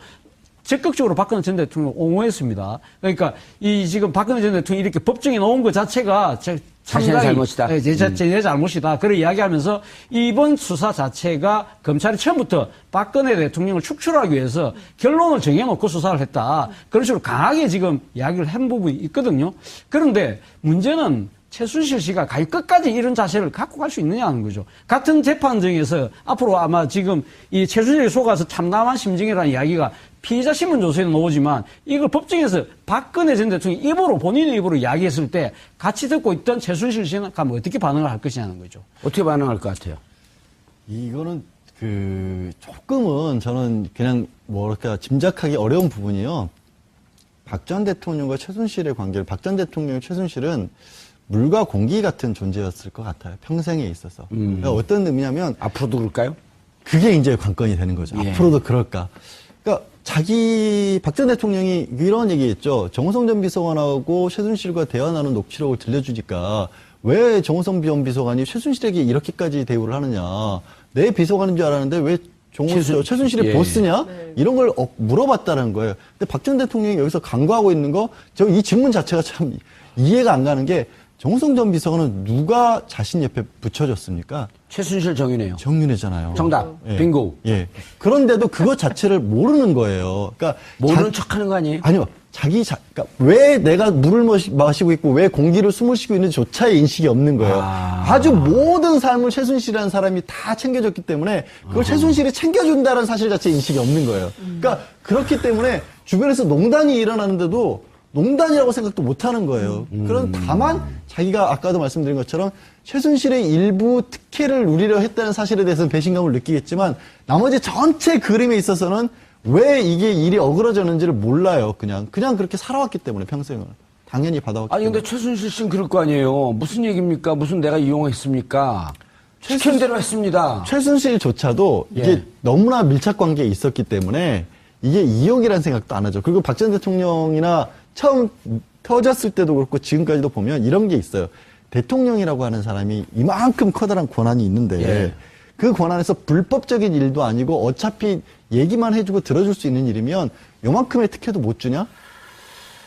Speaker 1: 적극적으로 박근혜 전 대통령을 옹호했습니다. 그러니까 이 지금 박근혜 전 대통령이 이렇게 법정에 놓은 것 자체가
Speaker 2: 자신의 잘못이다.
Speaker 1: 제 잘못이다. 그런 이야기하면서 이번 수사 자체가 검찰이 처음부터 박근혜 대통령을 축출하기 위해서 결론을 정해놓고 수사를 했다. 그런 식으로 강하게 지금 이야기를 한 부분이 있거든요. 그런데 문제는 최순실 씨가 끝까지 이런 자세를 갖고 갈 수 있느냐는 거죠. 같은 재판정에서 앞으로 아마 지금 이 최순실이 속아서 참담한 심정이라는 이야기가 피의자 신문 조서에는 나오지만 이걸 법정에서 박근혜 전 대통령이 본인의 입으로 이야기했을 때 같이 듣고 있던 최순실 씨는 가면 어떻게 반응을 할 것이냐는 거죠.
Speaker 2: 어떻게 반응할 것 같아요?
Speaker 3: 이거는 조금은 저는 그냥 짐작하기 어려운 부분이요. 박 전 대통령과 최순실의 관계를 박 전 대통령 최순실은 물과 공기 같은 존재였을 것 같아요. 평생에 있어서. 그러니까 어떤 의미냐면
Speaker 2: 앞으로도 그럴까요?
Speaker 3: 그게 이제 관건이 되는 거죠.
Speaker 2: 예.
Speaker 3: 앞으로도 그럴까. 그러니까 박 전 대통령이 이런 얘기했죠. 정호성 전 비서관하고 최순실과 대화 나눈 녹취록을 들려주니까 왜 정호성 전 비서관이 최순실에게 이렇게까지 대우를 하느냐. 내 비서관인 줄 알았는데 왜 최순실의
Speaker 2: 예.
Speaker 3: 보스냐? 이런 걸 물어봤다는 거예요. 근데 박 전 대통령이 여기서 간과하고 있는 이 질문 자체가 참 이해가 안 가는 게 정호성 전 비서관은 누가 자신 옆에 붙여줬습니까?
Speaker 2: 최순실 정윤회요.
Speaker 3: 정윤회잖아요.
Speaker 2: 정답.
Speaker 3: 예.
Speaker 2: 빙고.
Speaker 3: 예. 그런데도 그것 자체를 모르는 거예요. 그러니까
Speaker 2: 모르는 척하는 거 아니에요?
Speaker 3: 아니요. 그러니까 왜 내가 물을 마시고 있고 왜 공기를 숨을 쉬고 있는지조차의 인식이 없는 거예요. 아주 모든 삶을 최순실이라는 사람이 다 챙겨줬기 때문에 그걸 최순실이 챙겨준다는 사실 자체 인식이 없는 거예요. 그러니까 그렇기 때문에 주변에서 농단이 일어나는데도 농단이라고 생각도 못 하는 거예요. 그런 다만 자기가 아까도 말씀드린 것처럼 최순실의 일부 특혜를 누리려 했다는 사실에 대해서는 배신감을 느끼겠지만 나머지 전체 그림에 있어서는 왜 이게 일이 어그러졌는지를 몰라요. 그냥 그렇게 살아왔기 때문에 평생을 당연히 받아왔기
Speaker 2: 아니,
Speaker 3: 때문에.
Speaker 2: 근데 최순실 씨는 그럴 거 아니에요. 무슨 얘기입니까? 무슨 내가 이용했습니까? 시킨 대로 했습니다.
Speaker 3: 최순실조차도 이게
Speaker 2: 예.
Speaker 3: 너무나 밀착 관계에 있었기 때문에 이게 이용이라는 생각도 안 하죠. 그리고 박 전 대통령이나 처음 터졌을 때도 그렇고 지금까지도 보면 이런 게 있어요. 대통령이라고 하는 사람이 이만큼 커다란 권한이 있는데
Speaker 2: 예.
Speaker 3: 그 권한에서 불법적인 일도 아니고 어차피 얘기만 해주고 들어줄 수 있는 일이면 요만큼의 특혜도 못 주냐?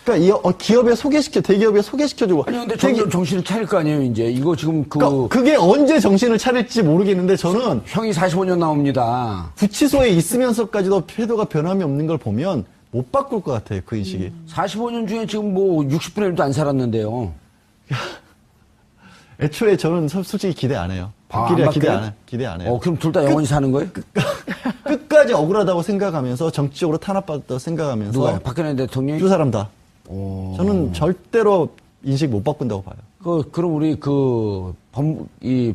Speaker 3: 그러니까 기업에 대기업에 소개시켜주고.
Speaker 2: 아니, 근데 점점 정신을 차릴 거 아니에요, 이제. 이거 지금
Speaker 3: 그러니까 그게 언제 정신을 차릴지 모르겠는데 저는
Speaker 2: 형이 45년 나옵니다.
Speaker 3: 구치소에 있으면서까지도 태도가 변함이 없는 걸 보면 못 바꿀 것 같아요, 그 인식이.
Speaker 2: 45년 중에 지금 뭐 60분의 1도 안 살았는데요.
Speaker 3: 애초에 저는 솔직히 기대 안 해요.
Speaker 2: 아,
Speaker 3: 박기리야
Speaker 2: 안
Speaker 3: 기대
Speaker 2: 바뀌어요?
Speaker 3: 안 해. 기대 안 해요.
Speaker 2: 그럼 둘 다 영원히 사는 거예요?
Speaker 3: 끝까지 억울하다고 생각하면서 정치적으로 탄압받았다고 생각하면서
Speaker 2: 누가요? 박근혜 대통령이?
Speaker 3: 두 사람 다. 저는 절대로 인식 못 바꾼다고 봐요.
Speaker 2: 그럼 우리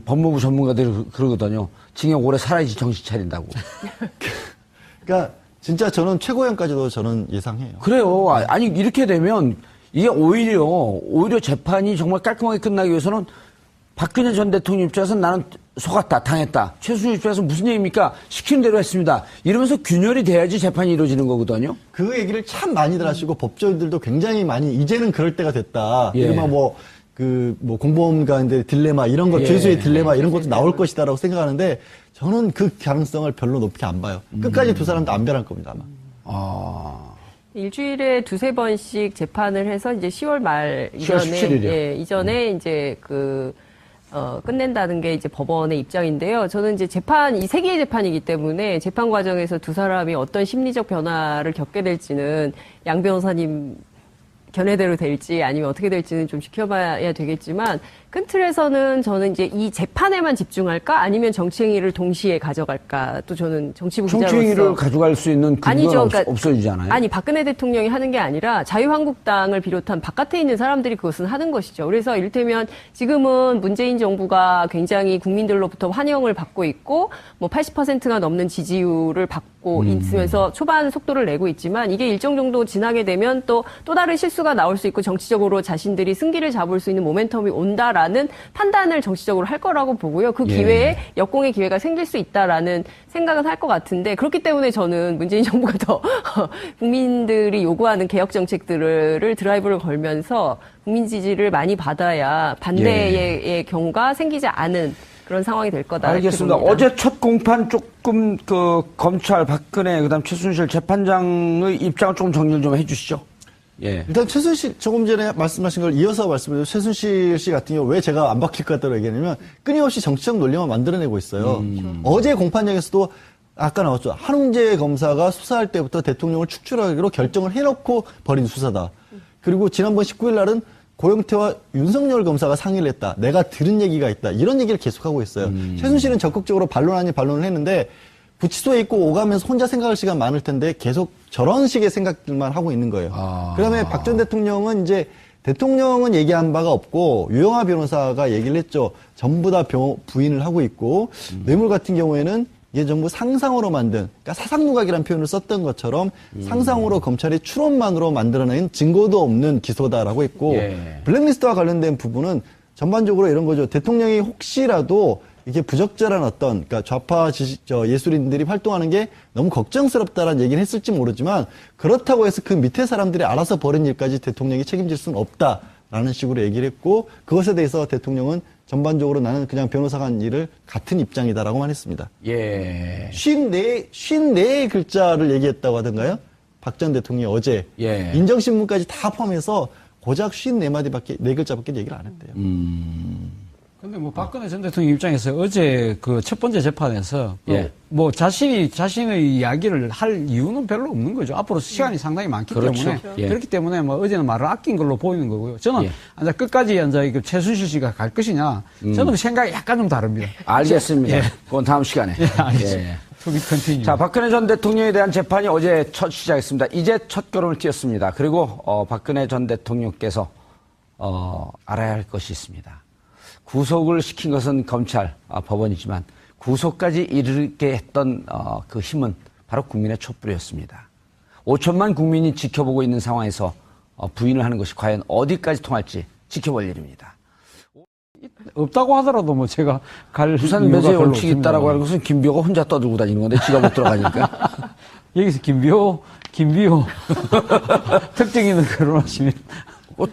Speaker 2: 법무부 전문가들이 그러거든요. 징역 오래 살아야지 정신 차린다고.
Speaker 3: 그러니까 진짜 저는 최고형까지도 저는 예상해요.
Speaker 2: 그래요. 아니, 이렇게 되면 이게 오히려 재판이 정말 깔끔하게 끝나기 위해서는 박근혜 전 대통령 입장에서 나는 속았다, 당했다. 최순실 입장에서 무슨 얘기입니까? 시키는 대로 했습니다. 이러면서 균열이 돼야지 재판이 이루어지는 거거든요.
Speaker 3: 그 얘기를 참 많이들 하시고 법조인들도 굉장히 많이 이제는 그럴 때가 됐다.
Speaker 2: 예.
Speaker 3: 이른바 공범과의 딜레마 이런 거,
Speaker 2: 예.
Speaker 3: 죄수의 딜레마 이런 것도 나올 것이다라고 생각하는데 저는 그 가능성을 별로 높게 안 봐요. 끝까지 두 사람도 안 변할 겁니다, 아마.
Speaker 4: 일주일에 두세 번씩 재판을 해서 이제 10월 말
Speaker 2: 10월 17일 이요.
Speaker 4: 이전에 이제 끝낸다는 게 이제 법원의 입장인데요. 저는 이제 이 세 개의 재판이기 때문에 재판 과정에서 두 사람이 어떤 심리적 변화를 겪게 될지는 양 변호사님 견해대로 될지 아니면 어떻게 될지는 좀 지켜봐야 되겠지만 큰 틀에서는 저는 이제 이 재판에만 집중할까 아니면 정치행위를 동시에 가져갈까 또 저는 정치부 기자로서
Speaker 2: 정치행위를 가져갈 수 있는 근거는 없어지잖아요.
Speaker 4: 아니 박근혜 대통령이 하는 게 아니라 자유한국당을 비롯한 바깥에 있는 사람들이 그것은 하는 것이죠. 그래서 이를테면 지금은 문재인 정부가 굉장히 국민들로부터 환영을 받고 있고 뭐 80%가 넘는 지지율을 받고 있으면서 초반 속도를 내고 있지만 이게 일정 정도 지나게 되면 또 다른 실수가 나올 수 있고 정치적으로 자신들이 승기를 잡을 수 있는 모멘텀이 온다라는 판단을 정치적으로 할 거라고 보고요. 그 기회에 역공의 기회가 생길 수 있다라는 생각은 할 것 같은데 그렇기 때문에 저는 문재인 정부가 더 국민들이 요구하는 개혁 정책들을 드라이브를 걸면서 국민 지지를 많이 받아야 반대의 경우가 생기지 않은 그런 상황이 될 거다.
Speaker 2: 알겠습니다. 어제 첫 공판 조금 검찰 박근혜 그다음 최순실 재판장의 입장을 조금 정리를 좀 해주시죠. 예.
Speaker 3: 일단 최순실 조금 전에 말씀하신 걸 이어서 말씀드려요. 최순실 씨 같은 경우 왜 제가 안 바뀔 것 같다고 얘기하냐면 끊임없이 정치적 논리만 만들어내고 있어요. 어제 공판장에서도 아까 나왔죠. 한웅재 검사가 수사할 때부터 대통령을 축출하기로 결정을 해놓고 벌인 수사다. 그리고 지난번 19일 날은 고영태와 윤석열 검사가 상의를 했다. 내가 들은 얘기가 있다. 이런 얘기를 계속하고 있어요. 최순실은 적극적으로 반론 아닌 반론을 했는데 구치소에 있고 오가면서 혼자 생각할 시간 많을 텐데 계속 저런 식의 생각들만 하고 있는 거예요. 그다음에 박 전 대통령은 이제 대통령은 얘기한 바가 없고 유영하 변호사가 얘기를 했죠. 전부 다 부인을 하고 있고 뇌물 같은 경우에는 이게 전부 상상으로 만든, 그러니까 사상누각이라는 표현을 썼던 것처럼 상상으로 검찰이 추론만으로 만들어낸 증거도 없는 기소다라고 했고 블랙리스트와 관련된 부분은 전반적으로 이런 거죠. 대통령이 혹시라도 이게 부적절한 그러니까 좌파 예술인들이 활동하는 게 너무 걱정스럽다라는 얘기를 했을지 모르지만 그렇다고 해서 그 밑에 사람들이 알아서 벌인 일까지 대통령이 책임질 수는 없다라는 식으로 얘기를 했고 그것에 대해서 대통령은 전반적으로 나는 그냥 변호사가 한 일을 같은 입장이다라고만 했습니다.
Speaker 2: 예.
Speaker 3: 54 글자를 얘기했다고 하던가요? 박 전 대통령이 어제 인정신문까지 다 포함해서 고작 54 글자밖에 얘기를 안 했대요.
Speaker 1: 근데 박근혜 전 대통령 입장에서 어제 그 첫 번째 재판에서 자신의 이야기를 할 이유는 별로 없는 거죠. 앞으로 시간이 상당히 많기 때문에 그렇기 때문에 어제는 말을 아낀 걸로 보이는 거고요. 저는 이제 끝까지 이제 최순실 씨가 갈 것이냐 저는 생각이 약간 좀 다릅니다.
Speaker 2: 알겠습니다. 그건 다음 시간에. 자, 박근혜 전 대통령에 대한 재판이 어제 첫 시작했습니다. 이제 첫 걸음을 띄었습니다. 그리고 박근혜 전 대통령께서 알아야 할 것이 있습니다. 구속을 시킨 것은 검찰, 법원이지만 구속까지 이르게 했던 그 힘은 바로 국민의 촛불이었습니다. 5천만 국민이 지켜보고 있는 상황에서 부인을 하는 것이 과연 어디까지 통할지 지켜볼 일입니다.
Speaker 1: 없다고 하더라도 뭐 제가 갈
Speaker 2: 부산
Speaker 1: 이유가
Speaker 2: 배제에
Speaker 1: 별로
Speaker 2: 원칙이 있다라고
Speaker 1: 없습니다.
Speaker 2: 하는 것은 김비호가 혼자 떠들고 다니는 건데 지가 못 들어가니까.
Speaker 1: 여기서 김비호 특정 있는 거론하시면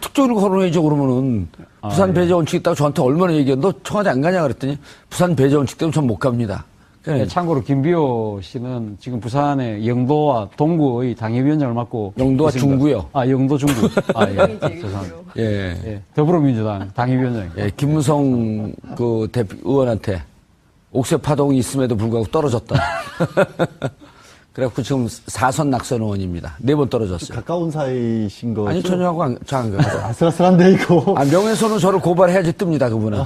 Speaker 2: 특정을 거론해줘 그러면은 부산 배제 원칙 있다고 저한테 얼마나 얘기했는데 너 청와대 안 가냐 그랬더니 부산 배제 원칙 때문에 전 못 갑니다.
Speaker 1: 네, 참고로 김비호 씨는 지금 부산의 영도와 동구의 당협위원장을 맡고
Speaker 2: 영도와
Speaker 1: 있습니다.
Speaker 2: 중구요.
Speaker 1: 영도 중구. 예. 죄송합니다.
Speaker 2: 예.
Speaker 1: 예, 더불어민주당 당협위원장.
Speaker 2: 예, 김무성 그 대표 의원한테 옥새 파동이 있음에도 불구하고 떨어졌다. 그래갖고 지금 4선 낙선 의원입니다. 4번 떨어졌어요.
Speaker 3: 가까운 사이신 거죠?
Speaker 2: 아니, 전혀 하고 잘안 가요.
Speaker 3: 아슬아슬한데 이거.
Speaker 2: 명예훼손은 저를 고발해야지 뜹니다, 그분은.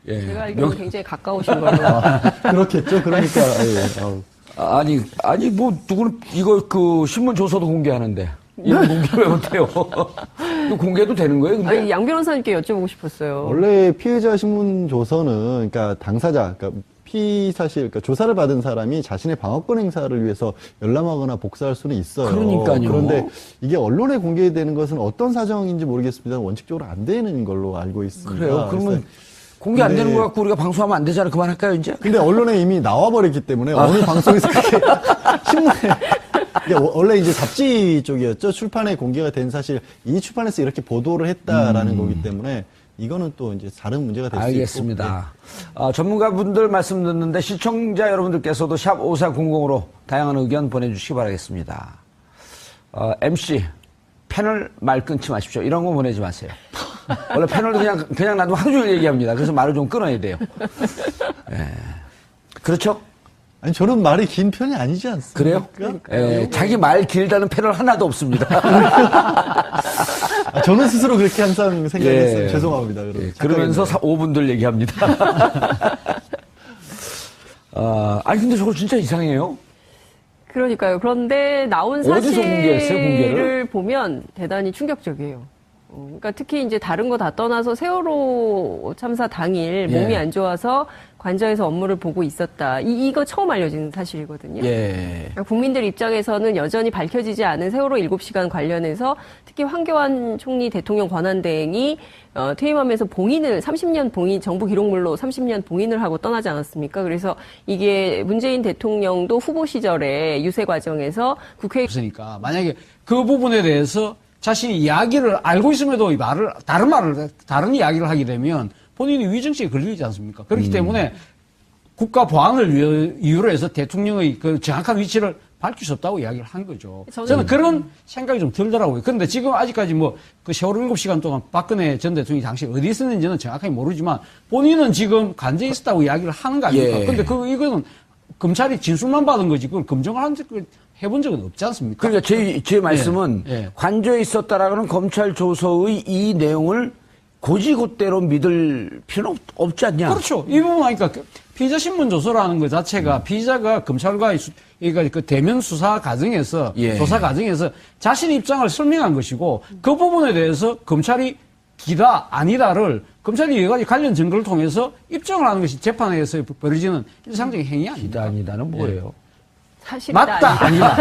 Speaker 2: 예.
Speaker 4: 제가 알기로는 굉장히 가까우신 걸로.
Speaker 3: 그렇겠죠. 그러니까. 예.
Speaker 2: 아니, 뭐, 누구는 이거 그 신문 조서도 공개하는데. 이런 공개 왜 못해요? 이거 공개도 되는 거예요, 근데?
Speaker 4: 아니, 양 변호사님께 여쭤보고 싶었어요.
Speaker 3: 원래 피해자 신문 조서는 그러니까 당사자, 그러니까 피사실, 그러니까 조사를 받은 사람이 자신의 방어권 행사를 위해서 열람하거나 복사할 수는 있어요.
Speaker 2: 그러니까요.
Speaker 3: 그런데 이게 언론에 공개되는 것은 어떤 사정인지 모르겠습니다. 원칙적으로 안 되는 걸로 알고 있습니다.
Speaker 2: 그래요? 그러면 공개 안 되는 거 갖고 우리가 방송하면 안 되잖아. 그만할까요, 이제?
Speaker 3: 근데 언론에 이미 나와버렸기 때문에 어느 방송에서 그렇게 신문에 이게 원래 이제 잡지 쪽이었죠. 출판에 공개가 된 사실 이 출판에서 이렇게 보도를 했다라는 거기 때문에 이거는 또 이제 다른 문제가 될 수 있고.
Speaker 2: 알겠습니다. 전문가분들 말씀 듣는데 시청자 여러분들께서도 샵 5400으로 다양한 의견 보내주시기 바라겠습니다. MC 패널 말 끊지 마십시오. 이런 거 보내지 마세요. 원래 패널도 그냥 놔두면 하루 종일 얘기합니다. 그래서 말을 좀 끊어야 돼요. 예. 그렇죠?
Speaker 3: 아니 저는 말이 긴 편이 아니지 않습니까?
Speaker 2: 그래요? 예, 자기 말 길다는 패널 하나도 없습니다.
Speaker 3: 저는 스스로 그렇게 항상 생각했어요.
Speaker 2: 예.
Speaker 3: 죄송합니다. 그럼
Speaker 2: 예, 그러면서 5분들 얘기합니다. 아니 근데 저거 진짜 이상해요.
Speaker 4: 그러니까요. 그런데 나온
Speaker 2: 어디서 공개했어요, 공개를?
Speaker 4: 사실을 보면 대단히 충격적이에요. 그러니까 특히 이제 다른 거 다 떠나서 세월호 참사 당일
Speaker 2: 예.
Speaker 4: 몸이 안 좋아서 관저에서 업무를 보고 있었다. 이거 처음 알려진 사실이거든요.
Speaker 2: 예.
Speaker 4: 그러니까 국민들 입장에서는 여전히 밝혀지지 않은 세월호 7시간 관련해서 특히 황교안 총리 대통령 권한대행이 퇴임하면서 봉인을 30년 봉인 정부 기록물로 30년 봉인을 하고 떠나지 않았습니까? 그래서 이게 문재인 대통령도 후보 시절에 유세 과정에서 국회에
Speaker 1: 없으니까 만약에 그 부분에 대해서 자신이 이야기를 알고 있음에도 다른 이야기를 하게 되면 본인이 위증죄에 걸리지 않습니까? 그렇기 때문에 국가 보안을 이유로 해서 대통령의 그 정확한 위치를 밝힐 수 없다고 이야기를 한 거죠. 저는 그런 생각이 좀 들더라고요. 그런데 지금 아직까지 뭐 그 세월호 7시간 동안 박근혜 전 대통령이 당시 어디 있었는지는 정확하게 모르지만 본인은 지금 간제에 있었다고 이야기를 하는 거 아닙니까?
Speaker 2: 예.
Speaker 1: 근데 이거는 검찰이 진술만 받은 거지 그걸 검증을 해본 적은 없지 않습니까?
Speaker 2: 그러니까 제 말씀은
Speaker 1: 예.
Speaker 2: 관저에 있었다라는 검찰 조서의 이 내용을 고지고대로 믿을 필요는 없지 않냐?
Speaker 1: 그렇죠. 이 부분 하니까 피의자 신문 조서라는 것 자체가 피의자가 검찰과의 그러니까 그 대면 수사 과정에서
Speaker 2: 예.
Speaker 1: 조사 과정에서 자신의 입장을 설명한 것이고 그 부분에 대해서 검찰이 기다 아니다를 검찰이 여러 가지 관련 증거를 통해서 입증을 하는 것이 재판에서 벌어지는 일상적인 행위 아닙니까?
Speaker 2: 아니다는 뭐예요?
Speaker 4: 사실이
Speaker 1: 맞다 아니다.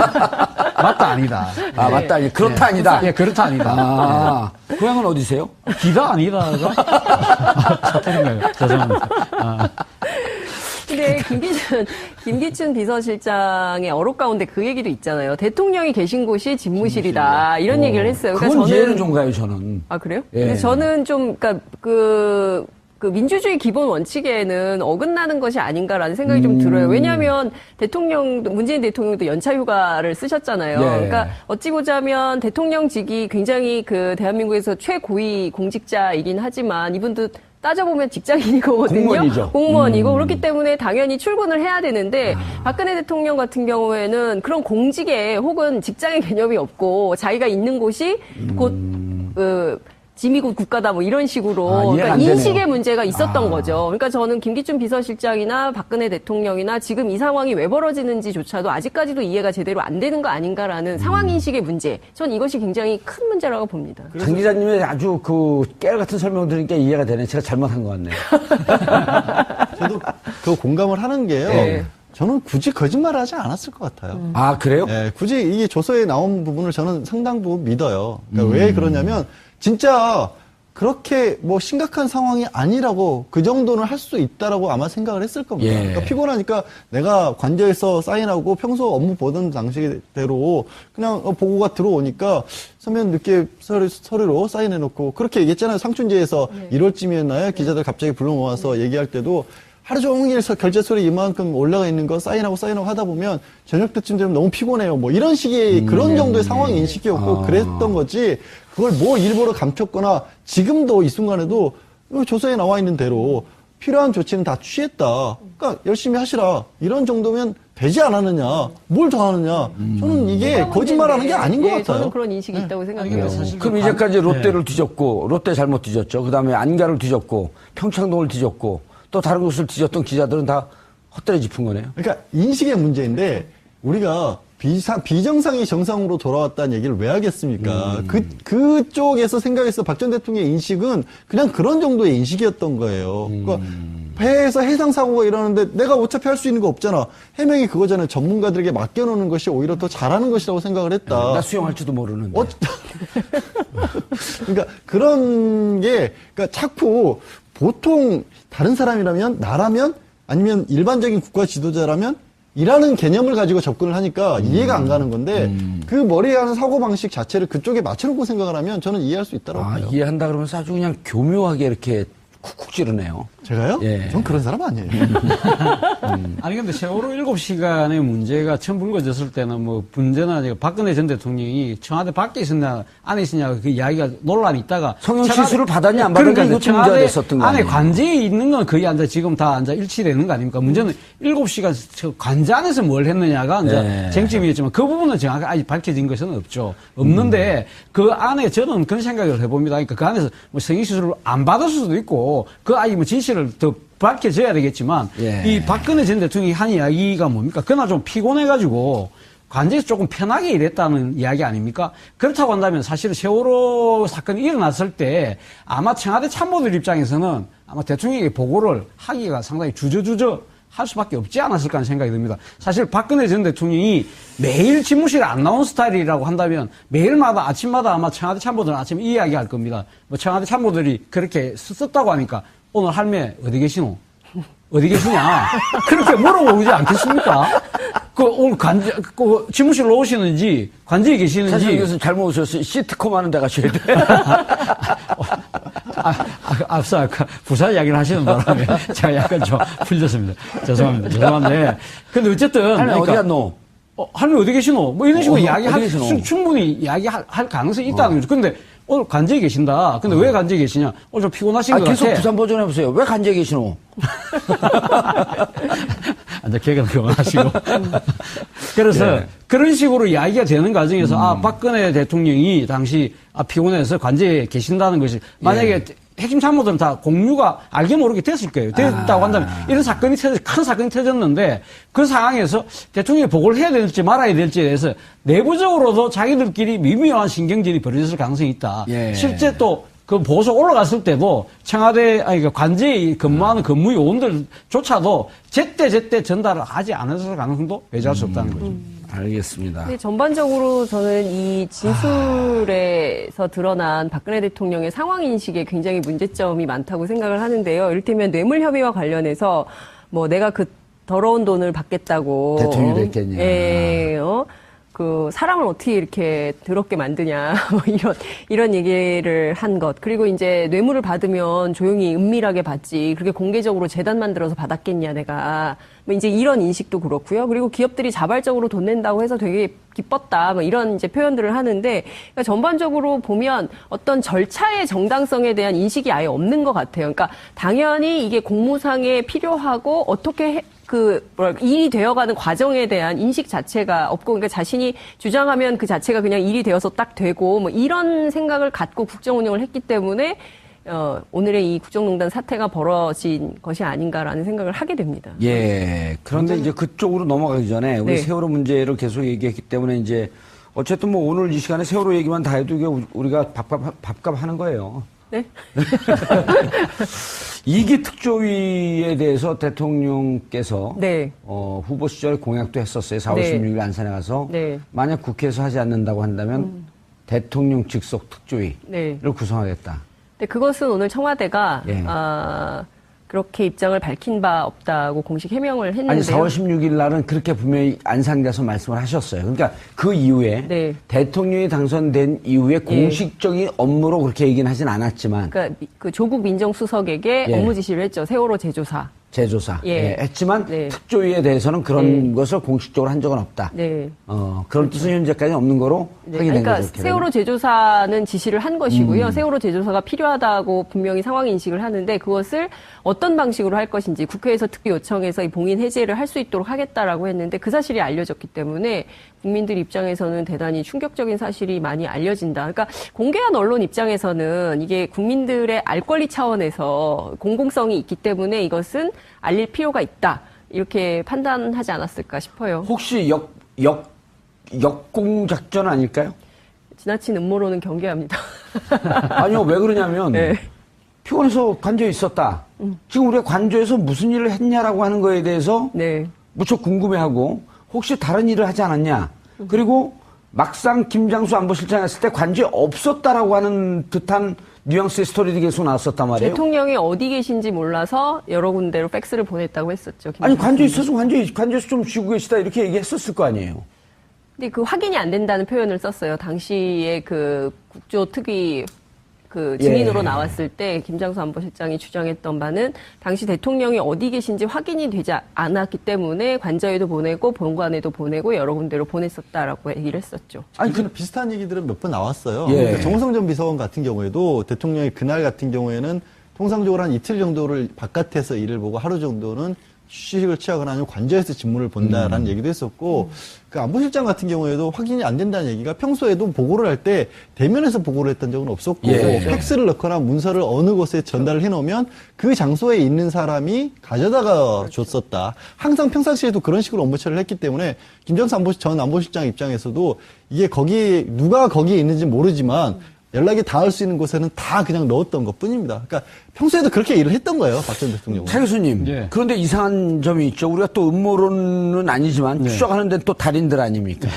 Speaker 1: 맞다 아니다.
Speaker 2: 맞다 아니다. 그렇다 아니다.
Speaker 1: 예, 그렇다 아니다.
Speaker 2: 고향은 어디세요?
Speaker 1: 기다 아니다가 사투리인가요? 죄송합니다.
Speaker 4: 근데 김기춘 비서실장의 어록 가운데 그 얘기도 있잖아요. 대통령이 계신 곳이 집무실이다. 이런 얘기를 했어요.
Speaker 2: 그건 이해는 좀 가요, 저는.
Speaker 4: 아, 그래요?
Speaker 2: 예.
Speaker 4: 근데 저는 좀, 그러니까 그 민주주의 기본 원칙에는 어긋나는 것이 아닌가라는 생각이 좀 들어요. 왜냐하면 문재인 대통령도 연차 휴가를 쓰셨잖아요.
Speaker 2: 예.
Speaker 4: 그러니까 어찌 보자면 대통령직이 굉장히 그 대한민국에서 최고위 공직자이긴 하지만 이분도 따져보면 직장인이거든요.
Speaker 2: 공무원이죠.
Speaker 4: 공무원이고 그렇기 때문에 당연히 출근을 해야 되는데 박근혜 대통령 같은 경우에는 그런 공직에 혹은 직장의 개념이 없고 자기가 있는 곳이 곧 짐이 곧 국가다 뭐 이런 식으로 그러니까 인식의 문제가 있었던 거죠. 그러니까 저는 김기춘 비서실장이나 박근혜 대통령이나 지금 이 상황이 왜 벌어지는지조차도 아직까지도 이해가 제대로 안 되는 거 아닌가라는 상황 인식의 문제. 전 이것이 굉장히 큰 문제라고 봅니다.
Speaker 2: 장 기자님의 아주 그 깨알 같은 설명 들으니까 이해가 되네. 제가 잘못한 것 같네요.
Speaker 3: 저도 그 공감을 하는 게요.
Speaker 2: 네.
Speaker 3: 저는 굳이 거짓말을 하지 않았을 것 같아요.
Speaker 2: 아, 그래요?
Speaker 3: 예, 굳이 이게 조서에 나온 부분을 저는 상당 부분 믿어요. 그러니까 왜 그러냐면 진짜 그렇게 뭐 심각한 상황이 아니라고 그 정도는 할 수 있다라고 아마 생각을 했을 겁니다.
Speaker 2: 예.
Speaker 3: 그러니까 피곤하니까 내가 관저에서 사인하고 평소 업무 보던 방식대로 그냥 보고가 들어오니까 서면 늦게 서류로 사인해놓고 그렇게 얘기했잖아요. 상춘제에서 1월쯤이었나요? 기자들 갑자기 불러 모아서 얘기할 때도 하루 종일 결제 서류 이만큼 올라가 있는 거 사인하고 하다 보면 저녁 때쯤 되면 너무 피곤해요. 뭐 이런 식의 그런 정도의 상황 인식이었고 그랬던 거지 그걸 뭐 일부러 감췄거나 지금도 이 순간에도 조서에 나와 있는 대로 필요한 조치는 다 취했다. 그러니까 열심히 하시라. 이런 정도면 되지 않았느냐. 뭘 더 하느냐. 저는 이게 거짓말하는 게 아닌 것 같아요.
Speaker 4: 저는 그런 인식이 있다고 생각해요.
Speaker 1: 사실
Speaker 2: 그럼 이제까지 롯데를 뒤졌고, 롯데 잘못 뒤졌죠. 그 다음에 안가를 뒤졌고, 평창동을 뒤졌고, 또 다른 곳을 뒤졌던 기자들은 다 헛되이 짚은 거네요.
Speaker 3: 그러니까 인식의 문제인데 우리가 비정상이 정상으로 돌아왔다는 얘기를 왜 하겠습니까? 그쪽에서 생각해서 박 전 대통령의 인식은 그냥 그런 정도의 인식이었던 거예요. 그러니까 배에서 해상 사고가 일어나는데 내가 어차피 할 수 있는 거 없잖아. 해명이 그거잖아요. 전문가들에게 맡겨놓는 것이 오히려 더 잘하는 것이라고 생각을 했다.
Speaker 2: 나 수영할지도 모르는데.
Speaker 3: 그러니까 그런 게 그러니까 자꾸 보통 다른 사람이라면 나라면 아니면 일반적인 국가 지도자라면 이라는 개념을 가지고 접근을 하니까 이해가 안 가는 건데 그 머리에 하는 사고방식 자체를 그쪽에 맞춰놓고 생각을 하면 저는 이해할 수 있다고 봐요.
Speaker 2: 이해한다 그러면서 아주 그냥 교묘하게 이렇게 쿡쿡 찌르네요.
Speaker 3: 제가요?
Speaker 2: 예.
Speaker 3: 전 그런 사람 아니에요.
Speaker 1: 아니 근데 세월호 7시간의 문제가 처음 불거졌을 때는 뭐 문제는 아니고 박근혜 전 대통령이 청와대 밖에 있었냐 안에 있었냐 그 이야기가 논란이 있다가
Speaker 2: 성형 시술을 받았냐 안 받았냐 이것도 문제가
Speaker 1: 청와대
Speaker 2: 됐었던 거
Speaker 1: 안에
Speaker 2: 아니에요?
Speaker 1: 관제에 있는 건 거의 지금 다 일치되는 거 아닙니까? 문제는 7시간 저 관제 안에서 뭘 했느냐가
Speaker 2: 네.
Speaker 1: 쟁점이었지만 그 부분은 정확하게 아직 밝혀진 것은 없죠. 없는데 그 안에 저는 그런 생각을 해봅니다. 그러니까 그 안에서 뭐 성형 시술을 안 받았을 수도 있고 그 아직 뭐 진실을 더 밝혀져야 되겠지만
Speaker 2: 예.
Speaker 1: 이 박근혜 전 대통령이 한 이야기가 뭡니까? 그날 좀 피곤해가지고 관제에서 조금 편하게 일했다는 이야기 아닙니까? 그렇다고 한다면 사실은 세월호 사건이 일어났을 때 아마 청와대 참모들 입장에서는 아마 대통령에게 보고를 하기가 상당히 주저주저 할 수밖에 없지 않았을까 하는 생각이 듭니다. 사실 박근혜 전 대통령이 매일 집무실에 안 나온 스타일이라고 한다면 매일마다 아침마다 아마 청와대 참모들은 아침에 이 이야기 할 겁니다. 뭐 청와대 참모들이 그렇게 썼다고 하니까 오늘 할매 어디 계시노? 어디 계시냐? 그렇게 물어보지 않겠습니까? 오늘 그 집무실로 오시는지, 관제에 계시는지.
Speaker 2: 사실 이것은 잘못 오셨어요. 시트콤 하는 데 가셔야 돼요.
Speaker 1: 앞서 아까 부산 이야기를 하시는 바람에 제가 약간 좀 풀렸습니다. 죄송한데. 근데 어쨌든.
Speaker 2: 할매 어디 갔노?
Speaker 1: 할매 어디 계시노? 뭐 이런 식으로
Speaker 2: 계시노?
Speaker 1: 충분히 이야기할 가능성이 있다는 거죠. 근데 오늘 관제에 계신다. 근데 왜 관제에 계시냐? 오늘 좀 피곤하신 것 같아.
Speaker 2: 계속 부산 버전 해보세요. 왜 관제에 계시노?
Speaker 1: 이제 개그는 그만하시고. 그래서 그런 식으로 이야기가 되는 과정에서 박근혜 대통령이 당시 피곤해서 관제에 계신다는 것이 만약에 핵심 참모들은 다 공유가 알게 모르게 됐을 거예요. 됐다고 한다면 이런 사건이 큰 사건이 터졌는데 그 상황에서 대통령이 보고를 해야 될지 말아야 될지에 대해서 내부적으로도 자기들끼리 미묘한 신경질이 벌어졌을 가능성이 있다.
Speaker 2: 예.
Speaker 1: 실제 또 그 보고서 올라갔을 때도 청와대 관제에 근무하는 근무 요원들조차도 제때 전달을 하지 않았을 가능성도 배제할 수 없다는 거죠.
Speaker 2: 알겠습니다.
Speaker 4: 근데 전반적으로 저는 이 진술에서 드러난 박근혜 대통령의 상황 인식에 굉장히 문제점이 많다고 생각을 하는데요. 이를테면 뇌물 협의와 관련해서 뭐 내가 그 더러운 돈을 받겠다고
Speaker 2: 대통령이 됐겠냐.
Speaker 4: 그 사람을 어떻게 이렇게 더럽게 만드냐 뭐 이런 얘기를 한 것. 그리고 이제 뇌물을 받으면 조용히 은밀하게 받지 그렇게 공개적으로 재단 만들어서 받았겠냐 내가 뭐 이제 이런 인식도 그렇고요. 그리고 기업들이 자발적으로 돈 낸다고 해서 되게 기뻤다 뭐 이런 이제 표현들을 하는데 그러니까 전반적으로 보면 어떤 절차의 정당성에 대한 인식이 아예 없는 것 같아요. 그러니까 당연히 이게 공무상에 필요하고 어떻게 일이 되어가는 과정에 대한 인식 자체가 없고, 그러니까 자신이 주장하면 그 자체가 그냥 일이 되어서 딱 되고, 뭐 이런 생각을 갖고 국정 운영을 했기 때문에, 오늘의 이 국정농단 사태가 벌어진 것이 아닌가라는 생각을 하게 됩니다.
Speaker 2: 예. 그런데 이제 그쪽으로 넘어가기 전에 우리 세월호 문제를 계속 얘기했기 때문에 이제 어쨌든 뭐 오늘 이 시간에 세월호 얘기만 다 해도 이게 우리가 밥값 하는 거예요.
Speaker 4: 네?
Speaker 2: 이기 특조위에 대해서 대통령께서
Speaker 4: 네.
Speaker 2: 후보 시절에 공약도 했었어요. 4월
Speaker 4: 네.
Speaker 2: 16일 안산에 가서
Speaker 4: 네.
Speaker 2: 만약 국회에서 하지 않는다고 한다면 대통령 직속 특조위를
Speaker 4: 네.
Speaker 2: 구성하겠다.
Speaker 4: 근데 그것은 오늘 청와대가
Speaker 2: 예.
Speaker 4: 그렇게 입장을 밝힌 바 없다고 공식 해명을 했는데요.
Speaker 2: 아니 4월 16일 날은 그렇게 분명히 안산에 가서 말씀을 하셨어요. 그러니까 그 이후에
Speaker 4: 네.
Speaker 2: 대통령이 당선된 이후에 공식적인 업무로 그렇게 얘기는 하진 않았지만
Speaker 4: 그러니까 그 조국 민정수석에게
Speaker 2: 예.
Speaker 4: 업무 지시를 했죠. 세월호 제조사.
Speaker 2: 재조사
Speaker 4: 예.
Speaker 2: 했지만
Speaker 4: 네.
Speaker 2: 특조위에 대해서는 그런 것을 공식적으로 한 적은 없다.
Speaker 4: 네.
Speaker 2: 그런 뜻은 현재까지는 없는 거로
Speaker 4: 네,
Speaker 2: 확인된
Speaker 4: 그러니까
Speaker 2: 거죠. 이렇게
Speaker 4: 세월호 제조사는 지시를 한 것이고요. 세월호 제조사가 필요하다고 분명히 상황 인식을 하는데 그것을 어떤 방식으로 할 것인지 국회에서 특히 요청해서 이 봉인 해제를 할 수 있도록 하겠다라고 했는데 그 사실이 알려졌기 때문에 국민들 입장에서는 대단히 충격적인 사실이 많이 알려진다. 그러니까 공개한 언론 입장에서는 이게 국민들의 알 권리 차원에서 공공성이 있기 때문에 이것은 알릴 필요가 있다. 이렇게 판단하지 않았을까 싶어요.
Speaker 2: 혹시 역공 작전 아닐까요?
Speaker 4: 지나친 음모론은 경계합니다.
Speaker 2: 아니요, 왜 그러냐면
Speaker 4: 네.
Speaker 2: 피곤해서 관저에 있었다. 지금 우리가 관저에서 무슨 일을 했냐라고 하는 거에 대해서
Speaker 4: 네.
Speaker 2: 무척 궁금해하고 혹시 다른 일을 하지 않았냐. 그리고 막상 김장수 안보실장이 했을 때 관저에 없었다라고 하는 듯한 뉘앙스의 스토리들이 계속 나왔었단 말이에요.
Speaker 4: 대통령이 어디 계신지 몰라서 여러 군데로 팩스를 보냈다고 했었죠.
Speaker 2: 아니
Speaker 4: 김정은
Speaker 2: 관저에
Speaker 4: 선생님.
Speaker 2: 있어서 관저에서 좀 쉬고 계시다 이렇게 얘기했었을 거 아니에요.
Speaker 4: 근데 그 확인이 안 된다는 표현을 썼어요. 당시에 그 국조특위 그 증인으로
Speaker 2: 예.
Speaker 4: 나왔을 때 김장수 안보실장이 주장했던 바는 당시 대통령이 어디 계신지 확인이 되지 않았기 때문에 관저에도 보내고 본관에도 보내고 여러 군데로 보냈었다라고 얘기를 했었죠.
Speaker 3: 아니, 비슷한 얘기들은 몇 번 나왔어요.
Speaker 2: 예.
Speaker 3: 그러니까 정호성 전 비서관 같은 경우에도 대통령이 그날 같은 경우에는 통상적으로 한 이틀 정도를 바깥에서 일을 보고 하루 정도는 휴식을 취하거나 아니면 관저에서 직무를 본다라는 얘기도 했었고, 그 안보실장 같은 경우에도 확인이 안 된다는 얘기가 평소에도 보고를 할 때 대면에서 보고를 했던 적은 없었고,
Speaker 2: 예.
Speaker 3: 팩스를 넣거나 문서를 어느 곳에 전달을 해놓으면 그 장소에 있는 사람이 가져다가 줬었다. 항상 평상시에도 그런 식으로 업무 처리를 했기 때문에 김정수 전 안보실장 입장에서도 이게 누가 거기에 있는지 모르지만 연락이 닿을 수 있는 곳에는 다 그냥 넣었던 것 뿐입니다. 그러니까 평소에도 그렇게 일을 했던 거예요, 박 전 대통령은.
Speaker 2: 차 교수님,
Speaker 1: 예.
Speaker 2: 그런데 이상한 점이 있죠. 우리가 또 음모론은 아니지만 추적하는 데는 또 달인들 아닙니까?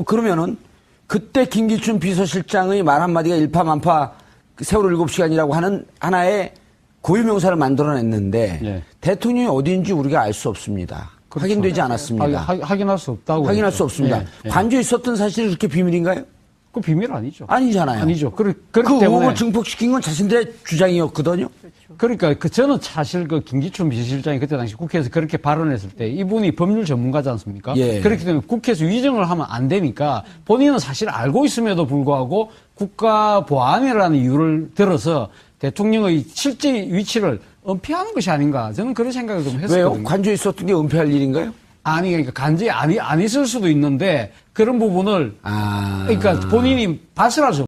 Speaker 2: 그러면은 그때 김기춘 비서실장의 말 한마디가 일파만파 세월호 7시간이라고 하는 하나의 고유명사를 만들어냈는데
Speaker 1: 예.
Speaker 2: 대통령이 어디인지 우리가 알 수 없습니다.
Speaker 1: 그렇죠.
Speaker 2: 확인되지 않았습니다.
Speaker 1: 확인할 수 없다고.
Speaker 2: 확인할
Speaker 1: 했죠.
Speaker 2: 수 없습니다.
Speaker 1: 예, 예.
Speaker 2: 관저에 있었던 사실이 그렇게 비밀인가요?
Speaker 1: 그 비밀 아니죠.
Speaker 2: 아니잖아요.
Speaker 1: 아니죠. 그렇기
Speaker 2: 그
Speaker 1: 때문에.
Speaker 2: 의혹을 증폭시킨 건 자신들의 주장이었거든요.
Speaker 1: 그러니까 저는 사실 그 김기춘 비서실장이 그때 당시 국회에서 그렇게 발언했을 때 이분이 법률 전문가지 않습니까?
Speaker 2: 예.
Speaker 1: 그렇기 때문에 국회에서 위정을 하면 안 되니까 본인은 사실 알고 있음에도 불구하고 국가보안이라는 이유를 들어서 대통령의 실제 위치를 은폐하는 것이 아닌가 저는 그런 생각을 좀 했었거든요.
Speaker 2: 왜요? 관저에 있었던 게 은폐할 일인가요?
Speaker 1: 아니 그러니까 간지 안 있을 수도 있는데 그런 부분을 그러니까 본인이 발설할 수